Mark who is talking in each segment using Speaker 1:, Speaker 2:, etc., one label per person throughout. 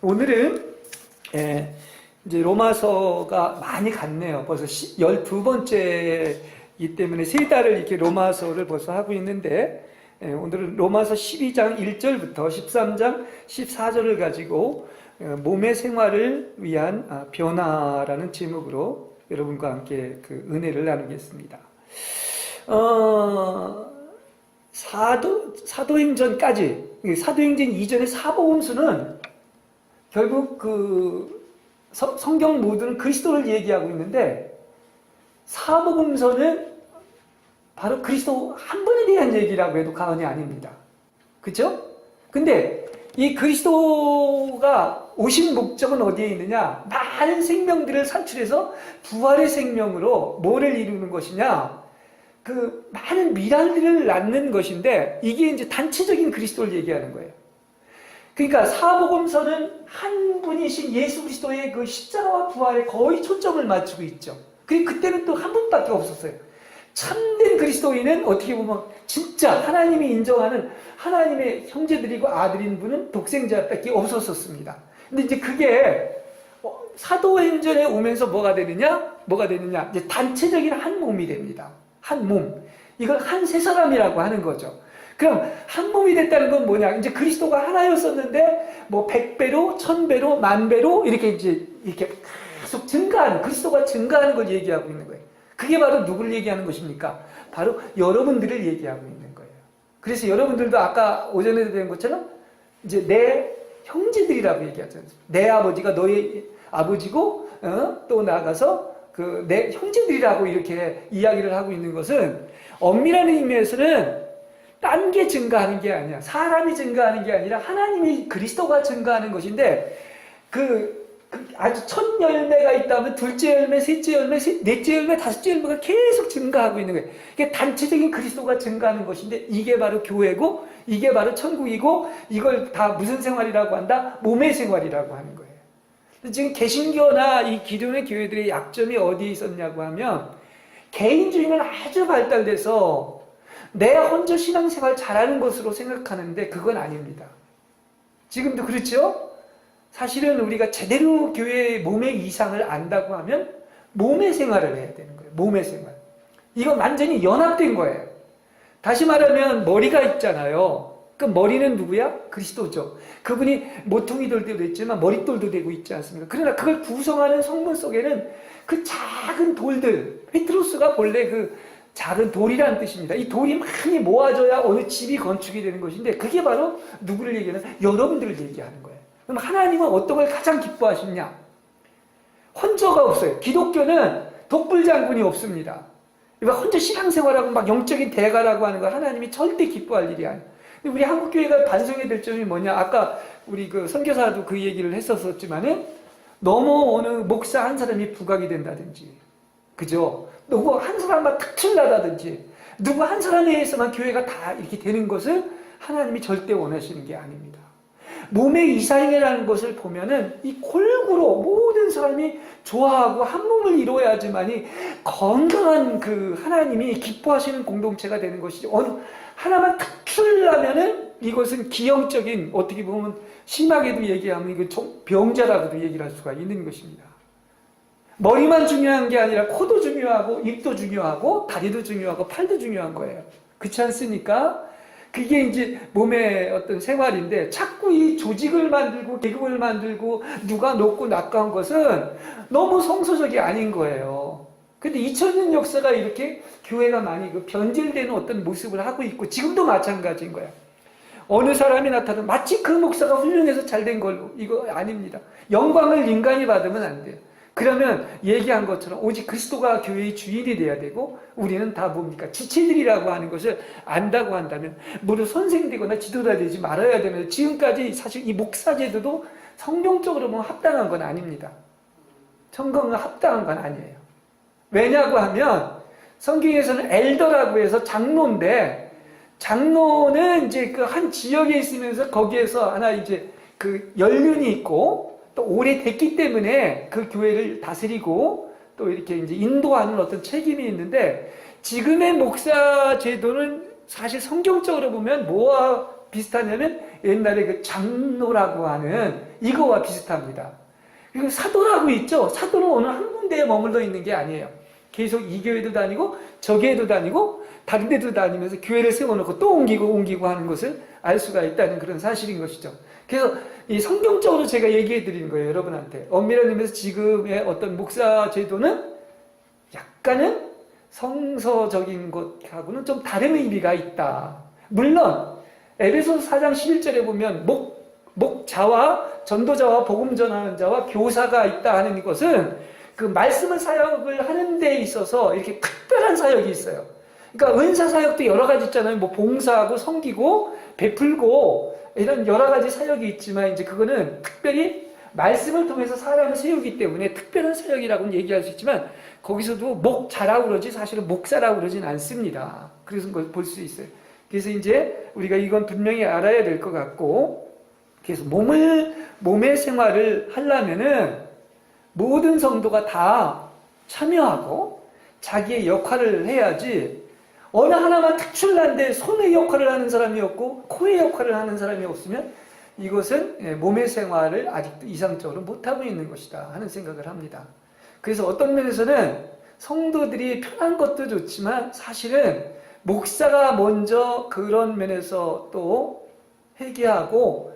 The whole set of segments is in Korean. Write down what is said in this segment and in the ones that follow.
Speaker 1: 오늘은 이제 로마서가 많이 갔네요. 벌써 12번째이기 때문에 3달을 이렇게 로마서를 벌써 하고 있는데, 오늘은 로마서 12장 1절부터 13장 14절을 가지고 몸의 생활을 위한 변화라는 제목으로 여러분과 함께 그 은혜를 나누겠습니다. 사도행전까지, 사도행전 이전의 사복음서는 결국 성경 모두는 그리스도를 얘기하고 있는데, 사복음서는 바로 그리스도 한 분에 대한 얘기라고 해도 과언이 아닙니다. 그렇죠? 근데 이 그리스도가 오신 목적은 어디에 있느냐? 많은 생명들을 산출해서 부활의 생명으로 뭐를 이루는 것이냐? 그 많은 미랄들을 낳는 것인데, 이게 이제 단체적인 그리스도를 얘기하는 거예요. 그러니까 사복음서는 한 분이신 예수 그리스도의 그 십자가와 부활에 거의 초점을 맞추고 있죠. 그때는 또 한 분밖에 없었어요. 참된 그리스도인은 어떻게 보면 진짜 하나님이 인정하는 하나님의 형제들이고 아들인 분은 독생자밖에 없었습니다. 근데 이제 그게 사도행전에 오면서 뭐가 되느냐? 이제 단체적인 한 몸이 됩니다. 한 몸. 이걸 한 세 사람이라고 하는 거죠. 그럼 한 몸이 됐다는 건 뭐냐? 이제 그리스도가 하나였었는데 뭐 100배로, 1000배로, 10,000배로 이렇게 계속 증가하는, 그리스도가 증가하는 걸 얘기하고 있는 거예요. 그게 바로 누구를 얘기하는 것입니까? 바로 여러분들을 얘기하고 있는 거예요. 그래서 여러분들도 아까 오전에 된 것처럼 이제 내 형제들이라고 얘기하잖아요. 내 아버지가 너의 아버지고, 또 나아가서 내 형제들이라고 이렇게 이야기를 하고 있는 것은, 엄밀한 의미에서는 딴 게 증가하는 게 아니야. 사람이 증가하는 게 아니라 하나님이, 그리스도가 증가하는 것인데, 아주 첫 열매가 있다면 둘째 열매, 셋째 열매, 넷째 열매, 다섯째 열매가 계속 증가하고 있는 거예요. 이게 단체적인 그리스도가 증가하는 것인데, 이게 바로 교회고, 이게 바로 천국이고, 이걸 다 무슨 생활이라고 한다? 몸의 생활이라고 하는 거예요. 지금 개신교나 이 기존의 교회들의 약점이 어디에 있었냐고 하면, 개인주의는 아주 발달돼서 내가 혼자 신앙생활 잘하는 것으로 생각하는데 그건 아닙니다. 지금도 그렇죠? 사실은 우리가 제대로 교회의 몸의 이상을 안다고 하면 몸의 생활을 해야 되는 거예요. 몸의 생활. 이건 완전히 연합된 거예요. 다시 말하면 머리가 있잖아요. 그 머리는 누구야? 그리스도죠. 그분이 모퉁이 돌도 있지만 머릿돌도 되고 있지 않습니까? 그러나 그걸 구성하는 성분 속에는 그 작은 돌들, 페트로스가 본래 그 작은 돌이라는 뜻입니다. 이 돌이 많이 모아져야 어느 집이 건축이 되는 것인데, 그게 바로 누구를 얘기하는? 여러분들을 얘기하는 거예요. 그럼 하나님은 어떤 걸 가장 기뻐하시냐? 혼자가 없어요. 기독교는 독불장군이 없습니다. 혼자 신앙생활하고 막 영적인 대가라고 하는 거 하나님이 절대 기뻐할 일이 아니에요. 우리 한국교회가 반성해야 될 점이 뭐냐? 아까 우리 선교사도 그 얘기를 했었지만은, 너무 어느 목사 한 사람이 부각이 된다든지, 그죠? 누구 한 사람만 특출나다든지, 누구 한 사람에 의해서만 교회가 다 이렇게 되는 것을 하나님이 절대 원하시는 게 아닙니다. 몸의 이상이라는 것을 보면은 이 골고루 모든 사람이 좋아하고 한 몸을 이루어야지만이 건강한 하나님이 기뻐하시는 공동체가 되는 것이죠. 어느 하나만 특출나면은 이것은 기형적인, 어떻게 보면 심하게도 얘기하면 이거 병자라고도 얘기를 할 수가 있는 것입니다. 머리만 중요한 게 아니라 코도 중요하고, 입도 중요하고, 다리도 중요하고, 팔도 중요한 거예요. 그렇지 않습니까? 그게 이제 몸의 어떤 생활인데, 자꾸 이 조직을 만들고 계급을 만들고 누가 높고 낮고 것은 너무 성서적이 아닌 거예요. 근데 2000년 역사가 이렇게 교회가 많이 변질되는 어떤 모습을 하고 있고, 지금도 마찬가지인 거예요. 어느 사람이 나타나도 마치 그 목사가 훌륭해서 잘된 걸로, 이거 아닙니다. 영광을 인간이 받으면 안 돼요. 그러면 얘기한 것처럼 오직 그리스도가 교회의 주인이 돼야 되고, 우리는 다 뭡니까? 지체들이라고 하는 것을 안다고 한다면, 무릇 선생되거나 지도자 되지 말아야 되면서, 지금까지 사실 이 목사 제도도 성경적으로 보면 합당한 건 아닙니다. 성경은 합당한 건 아니에요. 왜냐고 하면 성경에서는 엘더라고 해서 장로인데, 장로는 이제 한 지역에 있으면서 거기에서 하나 이제 연륜이 있고, 또 오래됐기 때문에 그 교회를 다스리고 또 이렇게 이제 인도하는 어떤 책임이 있는데, 지금의 목사 제도는 사실 성경적으로 보면 뭐와 비슷하냐면, 옛날에 장로라고 하는 이거와 비슷합니다. 그리고 사도라고 있죠. 사도는 어느 한 군데에 머물러 있는 게 아니에요. 계속 이 교회도 다니고 저 교회도 다니고 다른 데도 다니면서 교회를 세워놓고 또 옮기고 하는 것을 알 수가 있다는 그런 사실인 것이죠. 그래서 이 성경적으로 제가 얘기해 드리는 거예요, 여러분한테. 엄밀한 의미에서 지금의 어떤 목사 제도는 약간은 성서적인 것하고는 좀 다른 의미가 있다. 물론 에베소서 4장 11절에 보면 목자와 전도자와 복음 전하는 자와 교사가 있다 하는 것은 그 말씀을 사역을 하는 데 있어서 이렇게 특별한 사역이 있어요. 그러니까 은사 사역도 여러 가지 있잖아요. 뭐 봉사하고 섬기고 베풀고 이런 여러 가지 사역이 있지만 이제 그거는 특별히 말씀을 통해서 사람을 세우기 때문에 특별한 사역이라고는 얘기할 수 있지만 거기서도 목자라고 그러지 사실은 목사라고 그러진 않습니다. 그래서 그걸 볼 수 있어요. 그래서 이제 우리가 이건 분명히 알아야 될 것 같고, 그래서 몸의 생활을 하려면은 모든 성도가 다 참여하고 자기의 역할을 해야지, 어느 하나만 특출난데 손의 역할을 하는 사람이 없고 코의 역할을 하는 사람이 없으면 이것은 몸의 생활을 아직도 이상적으로 못하고 있는 것이다 하는 생각을 합니다. 그래서 어떤 면에서는 성도들이 편한 것도 좋지만 사실은 목사가 먼저 그런 면에서 또 회개하고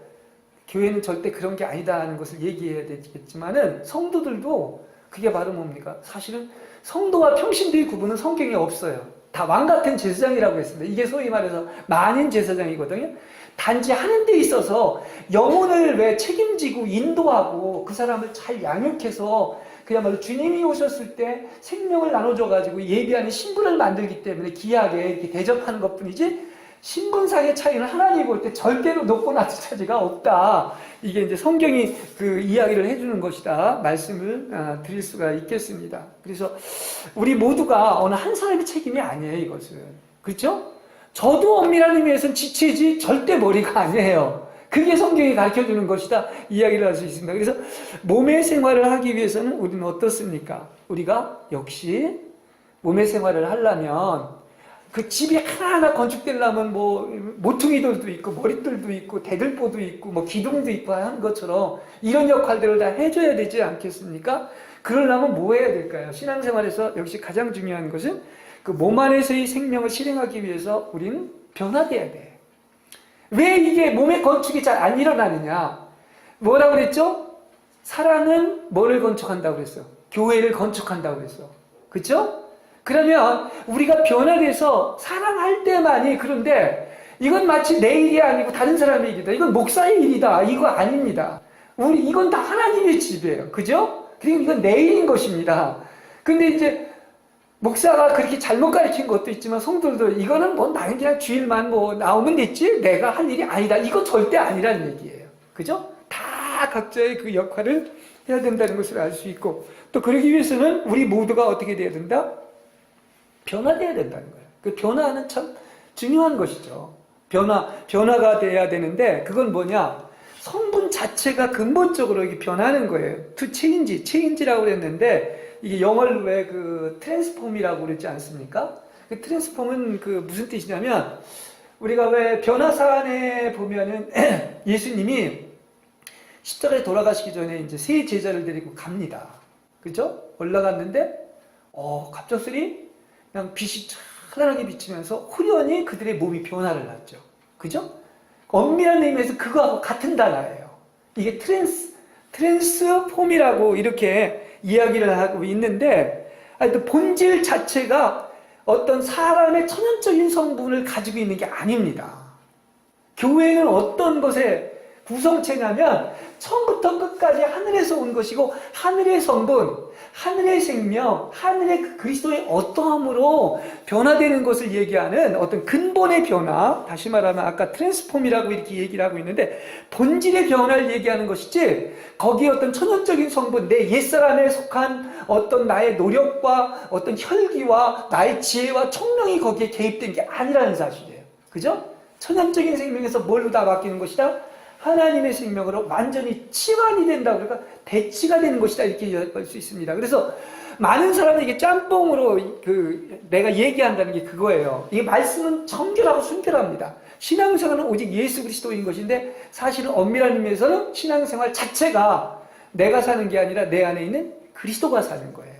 Speaker 1: 교회는 절대 그런 게 아니다 하는 것을 얘기해야 되겠지만은 성도들도 그게 바로 뭡니까? 사실은 성도와 평신도의 구분은 성경에 없어요. 다 왕같은 제사장이라고 했습니다. 이게 소위 말해서 만인 제사장이거든요. 단지 하는 데 있어서 영혼을 왜 책임지고 인도하고 그 사람을 잘 양육해서 그야말로 주님이 오셨을 때 생명을 나눠줘가지고 예비하는 신분을 만들기 때문에 귀하게 이렇게 대접하는 것 뿐이지 신분상의 차이는 하나님이 볼 때 절대로 높고 낮은 차이가 없다. 이게 이제 성경이 그 이야기를 해주는 것이다. 말씀을 드릴 수가 있겠습니다. 그래서 우리 모두가 어느 한 사람의 책임이 아니에요, 이것은. 그렇죠? 저도 엄밀한 의미에서는 지체지 절대 머리가 아니에요. 그게 성경이 가르쳐주는 것이다. 이야기를 할 수 있습니다. 그래서 몸의 생활을 하기 위해서는 우리는 어떻습니까? 우리가 역시 몸의 생활을 하려면 그 집이 하나하나 건축되려면 뭐 모퉁이들도 있고 머릿돌도 있고 대들보도 있고 뭐 기둥도 있고 하는 것처럼 이런 역할들을 다 해줘야 되지 않겠습니까? 그러려면 뭐 해야 될까요? 신앙생활에서 역시 가장 중요한 것은 그 몸 안에서의 생명을 실행하기 위해서 우리는 변화돼야 돼. 왜 이게 몸의 건축이 잘 안 일어나느냐? 뭐라고 그랬죠? 사랑은 뭐를 건축한다고 그랬어? 교회를 건축한다고 그랬어. 그렇죠? 그러면 우리가 변화돼서 사랑할 때만이, 그런데 이건 마치 내 일이 아니고 다른 사람의 일이다. 이건 목사의 일이다. 이거 아닙니다. 이건 다 하나님의 집이에요. 그죠? 그리고 이건 내 일인 것입니다. 근데 이제 목사가 그렇게 잘못 가르친 것도 있지만 성도들도 이거는 뭐 나는 그냥 주일만 뭐 나오면 됐지 내가 할 일이 아니다. 이거 절대 아니라는 얘기예요. 그죠? 다 각자의 그 역할을 해야 된다는 것을 알 수 있고, 또 그러기 위해서는 우리 모두가 어떻게 돼야 된다? 변화돼야 된다는 거예요. 그 변화는 참 중요한 것이죠. 변화가 돼야 되는데 그건 뭐냐? 성분 자체가 근본적으로 이게 변하는 거예요. to change라고 그랬는데 이게 영어로 왜 그 트랜스폼이라고 그랬지 않습니까? 그 트랜스폼은 그 무슨 뜻이냐면 우리가 왜 변화사안에 보면은 예수님이 십자가에 돌아가시기 전에 이제 세 제자를 데리고 갑니다. 그죠? 올라갔는데 갑작스레 그냥 빛이 찬란하게 비치면서 후련히 그들의 몸이 변화를 났죠. 그죠? 엄밀한 의미에서 그거하고 같은 단어예요. 이게 트랜스폼이라고 이렇게 이야기를 하고 있는데, 또 본질 자체가 어떤 사람의 천연적인 성분을 가지고 있는 게 아닙니다. 교회는 어떤 것의 구성체냐면 처음부터 끝까지 하늘에서 온 것이고 하늘의 성분, 하늘의 생명, 하늘의 그 그리스도의 어떠함으로 변화되는 것을 얘기하는 어떤 근본의 변화, 다시 말하면 아까 트랜스폼이라고 이렇게 얘기를 하고 있는데 본질의 변화를 얘기하는 것이지 거기에 어떤 천연적인 성분, 내 옛사람에 속한 어떤 나의 노력과 어떤 혈기와 나의 지혜와 총명이 거기에 개입된 게 아니라는 사실이에요. 그죠? 천연적인 생명에서 뭘로 다 바뀌는 것이다? 하나님의 생명으로 완전히 치환이 된다고, 그러니까 대치가 되는 것이다, 이렇게 이야기할 수 있습니다. 그래서 많은 사람들이 이게 짬뽕으로 내가 얘기한다는 게 그거예요. 이 말씀은 정결하고 순결합니다. 신앙생활은 오직 예수 그리스도인 것인데 사실은 엄밀한 의미에서는 신앙생활 자체가 내가 사는 게 아니라 내 안에 있는 그리스도가 사는 거예요.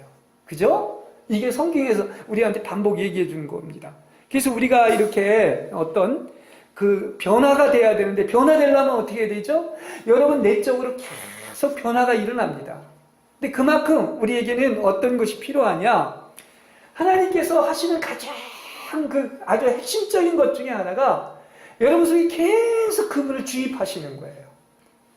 Speaker 1: 그죠? 이게 성경에서 우리한테 반복 얘기해 주는 겁니다. 그래서 우리가 이렇게 어떤 그 변화가 돼야 되는데 변화되려면 어떻게 해야 되죠? 여러분 내적으로 계속 변화가 일어납니다. 근데 그만큼 우리에게는 어떤 것이 필요하냐? 하나님께서 하시는 가장 그 아주 핵심적인 것 중에 하나가 여러분 속에 계속 그분을 주입하시는 거예요.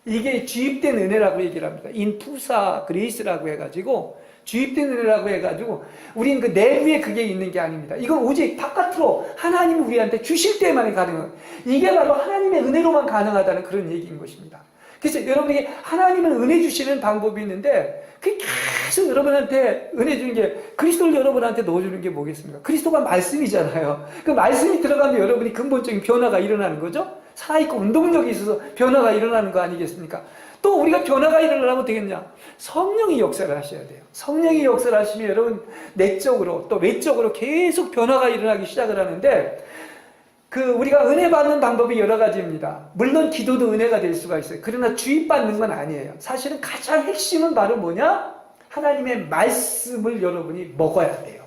Speaker 1: 이게 주입된 은혜라고 얘기를 합니다. 인푸사 그레이스라고 해가지고 주입된 은혜라고 해가지고 우리는 그 내부에 그게 있는 게 아닙니다. 이건 오직 바깥으로 하나님이 우리한테 주실 때만이 가능해요. 이게 바로 하나님의 은혜로만 가능하다는 그런 얘기인 것입니다. 그래서 여러분에게 하나님은 은혜 주시는 방법이 있는데 그게 계속 여러분한테 은혜 주는 게 그리스도를 여러분한테 넣어주는 게 뭐겠습니까? 그리스도가 말씀이잖아요. 그 말씀이 들어가면 여러분이 근본적인 변화가 일어나는 거죠. 살아있고 운동력이 있어서 변화가 일어나는 거 아니겠습니까? 또 우리가 변화가 일어나면 어떻게 되겠냐? 성령이 역사를 하셔야 돼요. 성령이 역사를 하시면 여러분 내적으로 또 외적으로 계속 변화가 일어나기 시작을 하는데 우리가 은혜 받는 방법이 여러 가지입니다. 물론 기도도 은혜가 될 수가 있어요. 그러나 주입받는 건 아니에요. 사실은 가장 핵심은 바로 뭐냐? 하나님의 말씀을 여러분이 먹어야 돼요.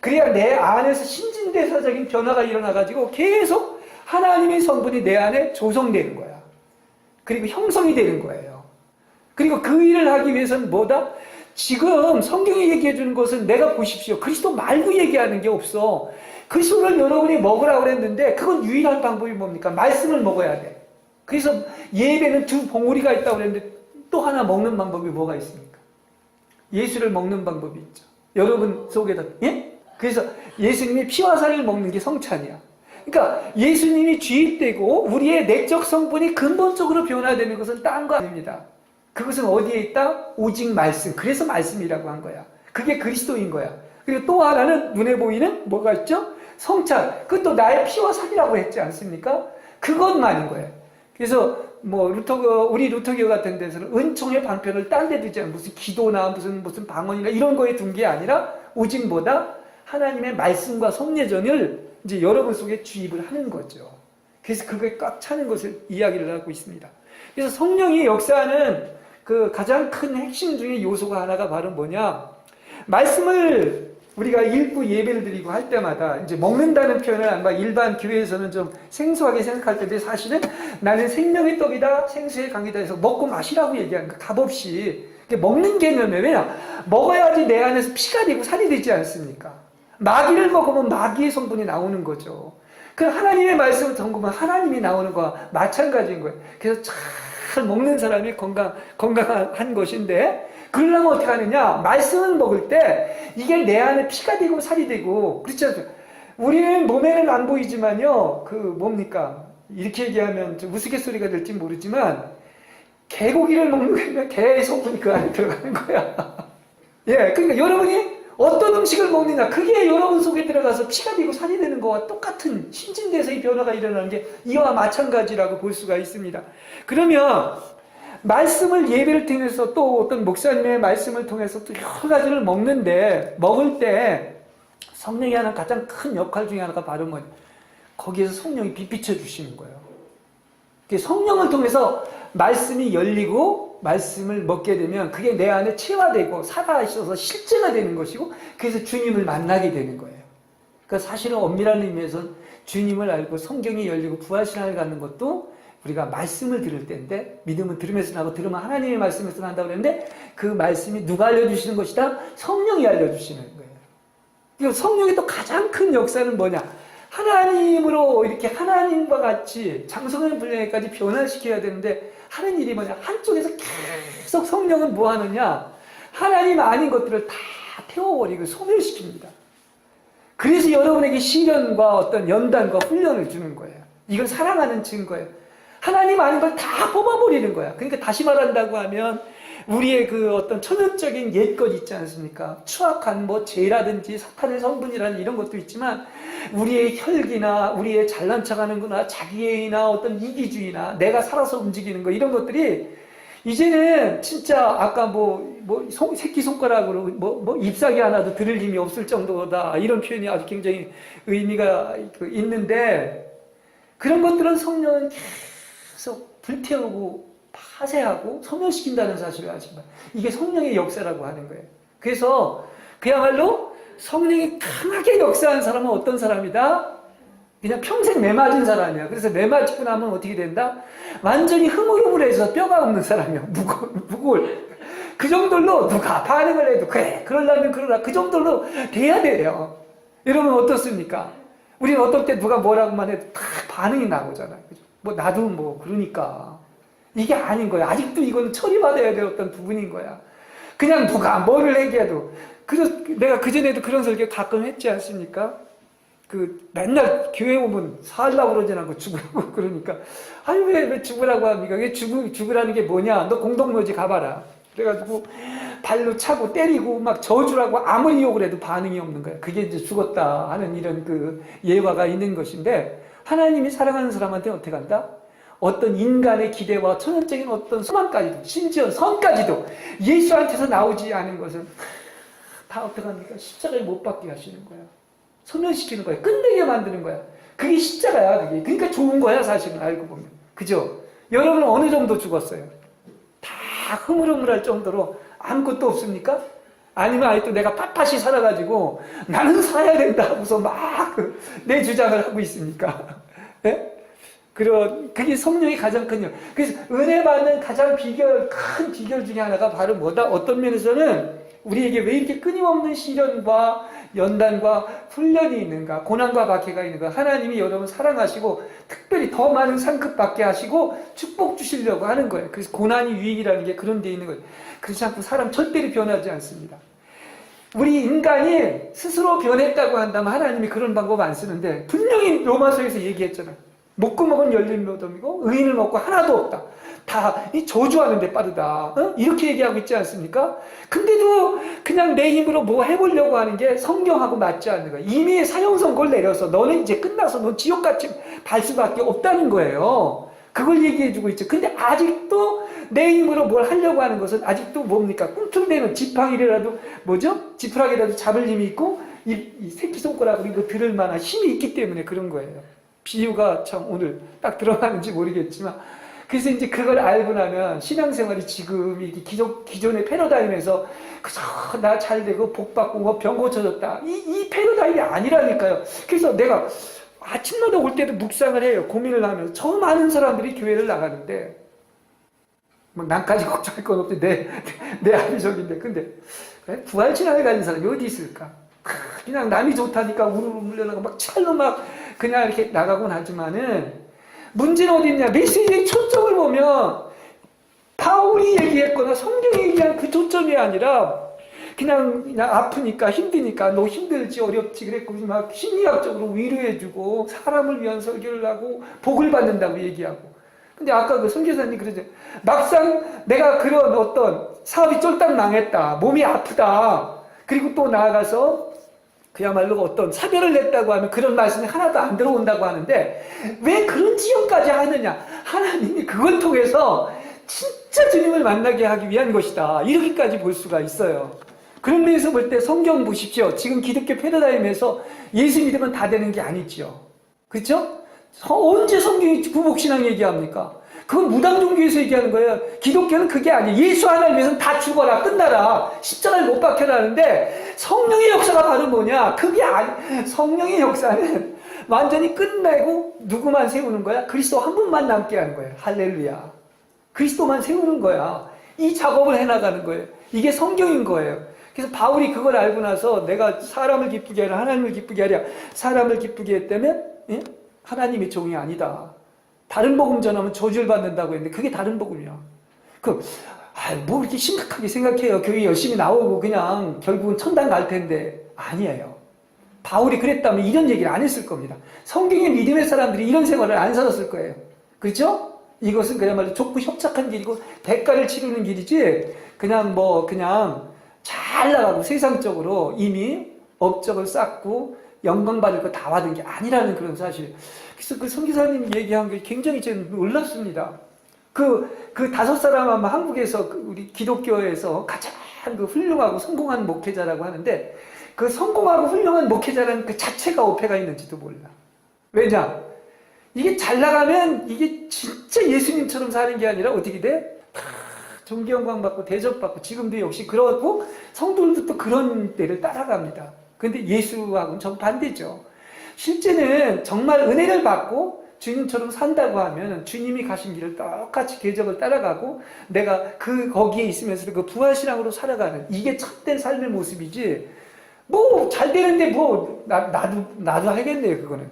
Speaker 1: 그래야 내 안에서 신진대사적인 변화가 일어나가지고 계속 하나님의 성분이 내 안에 조성되는 거야. 그리고 형성이 되는 거예요. 그리고 그 일을 하기 위해서는 뭐다? 지금 성경이 얘기해 주는 것은 내가 보십시오. 그리스도 말고 얘기하는 게 없어. 그리스도를 여러분이 먹으라고 그랬는데 그건 유일한 방법이 뭡니까? 말씀을 먹어야 돼. 그래서 예배는 두 봉우리가 있다고 그랬는데 또 하나 먹는 방법이 뭐가 있습니까? 예수를 먹는 방법이 있죠. 여러분 속에다. 예? 그래서 예수님이 피와 살을 먹는 게 성찬이야. 그러니까 예수님이 주입되고 우리의 내적 성분이 근본적으로 변화되는 것은 딴 거 아닙니다. 그것은 어디에 있다? 오직 말씀. 그래서 말씀이라고 한 거야. 그게 그리스도인 거야. 그리고 또 하나는 눈에 보이는 뭐가 있죠? 성찬. 그것도 나의 피와 살이라고 했지 않습니까? 그것만인 거예요. 그래서 우리 루터교 같은 데서는 은총의 방편을 딴 데 두지 않아요. 무슨 기도나 무슨 방언이나 이런 거에 둔 게 아니라 오직 뭐다? 하나님의 말씀과 성례전을 이제 여러분 속에 주입을 하는 거죠. 그래서 그게 꽉 차는 것을 이야기를 하고 있습니다. 그래서 성령이 역사하는 그 가장 큰 핵심 중에 요소가 하나가 바로 뭐냐? 말씀을 우리가 읽고 예배를 드리고 할 때마다 이제 먹는다는 표현을 아마 일반 교회에서는 좀 생소하게 생각할 텐데 사실은 나는 생명의 떡이다, 생수의 강이다 해서 먹고 마시라고 얘기하는 거 값없이 먹는 개념이에요. 왜냐? 먹어야지 내 안에서 피가 되고 살이 되지 않습니까? 마귀를 먹으면 마귀의 성분이 나오는 거죠. 그 하나님의 말씀을 전공하면 하나님이 나오는 거와 마찬가지인 거예요. 그래서 잘 먹는 사람이 건강한 것인데 그러려면 어떻게 하느냐? 말씀을 먹을 때 이게 내 안에 피가 되고 살이 되고 그렇죠? 우리는 몸에는 안 보이지만요. 뭡니까? 이렇게 얘기하면 좀 우스갯소리가 될지 모르지만 개고기를 먹는 거면 개의 성분이 그 안에 들어가는 거야. 예, 그러니까 여러분이 어떤 음식을 먹느냐 그게 여러분 속에 들어가서 피가 되고 살이 되는 거와 똑같은 신진대사의 변화가 일어나는 게 이와 마찬가지라고 볼 수가 있습니다. 그러면 말씀을 예배를 통해서 또 어떤 목사님의 말씀을 통해서 또 여러 가지를 먹는데 먹을 때 성령이 하는 가장 큰 역할 중에 하나가 바로 뭐냐? 거기에서 성령이 빛비춰 주시는 거예요. 성령을 통해서 말씀이 열리고 말씀을 먹게 되면 그게 내 안에 체화되고 살아있어서 실제가 되는 것이고 그래서 주님을 만나게 되는 거예요. 그러니까 사실은 엄밀한 의미에서는 주님을 알고 성경이 열리고 부활신앙을 갖는 것도 우리가 말씀을 들을 때인데 믿음은 들으면서 나고 들으면 하나님의 말씀에서 난다고 그랬는데 그 말씀이 누가 알려주시는 것이다? 성령이 알려주시는 거예요. 그리고 성령의 또 가장 큰 역사는 뭐냐? 하나님으로 이렇게 하나님과 같이 장성한 분량에까지 변화시켜야 되는데 하는 일이 뭐냐? 한쪽에서 계속 성령은 뭐 하느냐? 하나님 아닌 것들을 다 태워버리고 소멸시킵니다. 그래서 여러분에게 시련과 어떤 연단과 훈련을 주는 거예요. 이건 사랑하는 증거예요. 하나님 아닌 걸 다 뽑아버리는 거야. 그러니까 다시 말한다고 하면 우리의 그 어떤 천연적인 옛것 있지 않습니까? 추악한 죄라든지 사탄의 성분이라는 이런 것도 있지만 우리의 혈기나 우리의 잘난 척하는 거나 자기애나 어떤 이기주의나 내가 살아서 움직이는 거 이런 것들이 이제는 진짜 아까 새끼손가락으로 잎사귀 하나도 들을 힘이 없을 정도다 이런 표현이 아주 굉장히 의미가 있는데 그런 것들은 성령은 계속 불태우고 파쇄하고 소멸시킨다는 사실을 아십니다. 이게 성령의 역사라고 하는 거예요. 그래서 그야말로 성령이 강하게 역사한 사람은 어떤 사람이다? 그냥 평생 매맞은 사람이야. 그래서 매맞고 나면 어떻게 된다? 완전히 흐물흐물해서 뼈가 없는 사람이야. 무골. 그 정도로 누가 반응을 해도 그래 그러려면 그러라 그 정도로 돼야 돼요. 여러분 어떻습니까? 우리는 어떨 때 누가 뭐라고만 해도 다 반응이 나오잖아요. 그죠? 뭐 나도 뭐 그러니까 이게 아닌 거야. 아직도 이건 처리받아야 될 어떤 부분인 거야. 그냥 누가 뭐를 얘기해도 그래서 내가 그전에도 그런 설교 가끔 했지 않습니까? 맨날 교회 오면 살라고 그러지 않고 죽으라고 그러니까 아니 왜 죽으라고 합니까? 왜 죽으라는 게 뭐냐? 너 공동묘지 가봐라. 그래가지고 발로 차고 때리고 막 저주라고 아무리 욕을 해도 반응이 없는 거야. 그게 이제 죽었다 하는 이런 예화가 있는 것인데 하나님이 사랑하는 사람한테 어떻게 한다? 어떤 인간의 기대와 천연적인 어떤 소망까지도 심지어 선까지도 예수한테서 나오지 않은 것은 다 어떻게 합니까? 십자가에 못 박게 하시는 거야. 소멸시키는 거야. 끝내게 만드는 거야. 그게 십자가야. 그게. 그러니까 좋은 거야 사실은 알고 보면. 그죠? 여러분은 어느 정도 죽었어요? 다 흐물흐물할 정도로 아무것도 없습니까? 아니면 아직도 내가 빳빳이 살아가지고 나는 살아야 된다 하고서 막 내 주장을 하고 있습니까? 네? 그게 성령의 가장 큰 역. 그래서 은혜 받는 가장 큰 비결 중에 하나가 바로 뭐다? 어떤 면에서는 우리에게 왜 이렇게 끊임없는 시련과 연단과 훈련이 있는가, 고난과 박해가 있는가. 하나님이 여러분 사랑하시고 특별히 더 많은 상급 받게 하시고 축복 주시려고 하는 거예요. 그래서 고난이 유익이라는 게 그런 데 있는 거예요. 그렇지 않고 사람 절대로 변하지 않습니다. 우리 인간이 스스로 변했다고 한다면 하나님이 그런 방법 안 쓰는데 분명히 로마서에서 얘기했잖아요. 목구멍은 열린 무덤이고 의인을 먹고 하나도 없다. 다 이 저주하는 데 빠르다. 이렇게 얘기하고 있지 않습니까? 근데도 그냥 내 힘으로 뭐 해보려고 하는 게 성경하고 맞지 않는 거야. 이미 사형 선고를 내려서 너는 이제 끝나서 넌 지옥같이 갈 수밖에 없다는 거예요. 그걸 얘기해주고 있죠. 근데 아직도 내 힘으로 뭘 하려고 하는 것은 아직도 뭡니까? 꿈틀대는 지팡이라도 뭐죠? 지푸라기라도 잡을 힘이 있고 이 새끼손가락으로 이거 들을 만한 힘이 있기 때문에 그런 거예요. 비유가 참 오늘 딱 들어가는지 모르겠지만 그래서 이제 그걸 알고 나면 신앙생활이 지금 이 기존의 패러다임에서 그저 나 잘 되고 복 받고 뭐 병 고쳐졌다 이 패러다임이 아니라니까요. 그래서 내가 아침마다 올 때도 묵상을 해요. 고민을 하면서 저 많은 사람들이 교회를 나가는데 뭐 난까지 걱정할 건 없지 내 아비족인데 근데 부활신앙에 가는 사람이 어디 있을까? 그냥 남이 좋다니까 우르르 물려나가 막 찰로 막 그냥 이렇게 나가곤 하지만은 문제는 어디 있냐? 메시지의 초점을 보면 바울이 얘기했거나 성경이 얘기한 그 초점이 아니라 그냥 아프니까 힘드니까 너 힘들지 어렵지 그랬고 막 심리학적으로 위로해주고 사람을 위한 설교를 하고 복을 받는다고 얘기하고 근데 아까 그 선교사님 그러죠. 막상 내가 그런 어떤 사업이 쫄딱 망했다 몸이 아프다 그리고 또 나아가서 그야말로 어떤 사별을 냈다고 하면 그런 말씀이 하나도 안 들어온다고 하는데 왜 그런 지형까지 하느냐? 하나님이 그걸 통해서 진짜 주님을 만나게 하기 위한 것이다. 이렇게까지 볼 수가 있어요. 그런 면에서 볼 때 성경 보십시오. 지금 기독교 패러다임에서 예수 믿으면 다 되는 게 아니지요. 그렇죠? 언제 성경이 구복신앙 얘기합니까? 그건 무당종교에서 얘기하는 거예요. 기독교는 그게 아니에요. 예수 하나를 위해서는 다 죽어라 끝나라 십자가를 못 박혀라는데 성령의 역사가 바로 뭐냐? 그게 성령의 역사는 완전히 끝내고 누구만 세우는 거야? 그리스도 한 분만 남게 하는 거예요. 할렐루야. 그리스도만 세우는 거야. 이 작업을 해나가는 거예요. 이게 성경인 거예요. 그래서 바울이 그걸 알고 나서 내가 사람을 기쁘게 하라 하나님을 기쁘게 하랴 사람을 기쁘게 했다면 하나님의 종이 아니다. 다른 복음 전하면 저주를 받는다고 했는데 그게 다른 복음이야. 뭐 이렇게 심각하게 생각해요. 교회 열심히 나오고 그냥 결국은 천당 갈 텐데 아니에요. 바울이 그랬다면 이런 얘기를 안 했을 겁니다. 성경의 믿음의 사람들이 이런 생활을 안 살았을 거예요. 그렇죠? 이것은 그야말로 좁고 협착한 길이고 대가를 치르는 길이지 그냥 잘 나가고 세상적으로 이미 업적을 쌓고 영광 받을 거 다 받은 게 아니라는 그런 사실. 그래서 그 선교사님 얘기한 게 굉장히 저는 놀랐습니다. 그 다섯 사람 아마 한국에서 우리 기독교에서 가장 훌륭하고 성공한 목회자라고 하는데 그 성공하고 훌륭한 목회자라는 그 자체가 오해가 있는지도 몰라. 왜냐? 이게 잘 나가면 이게 진짜 예수님처럼 사는 게 아니라 어떻게 돼? 다 존경광 받고 대접받고 지금도 역시 그렇고 성도들도 또 그런 때를 따라갑니다. 근데 예수하고는 정반대죠. 실제는 정말 은혜를 받고 주님처럼 산다고 하면 주님이 가신 길을 똑같이 궤적을 따라가고 내가 거기에 있으면서도 그 부활신앙으로 살아가는 이게 참된 삶의 모습이지 뭐 잘 되는데 뭐 나도 하겠네요. 그거는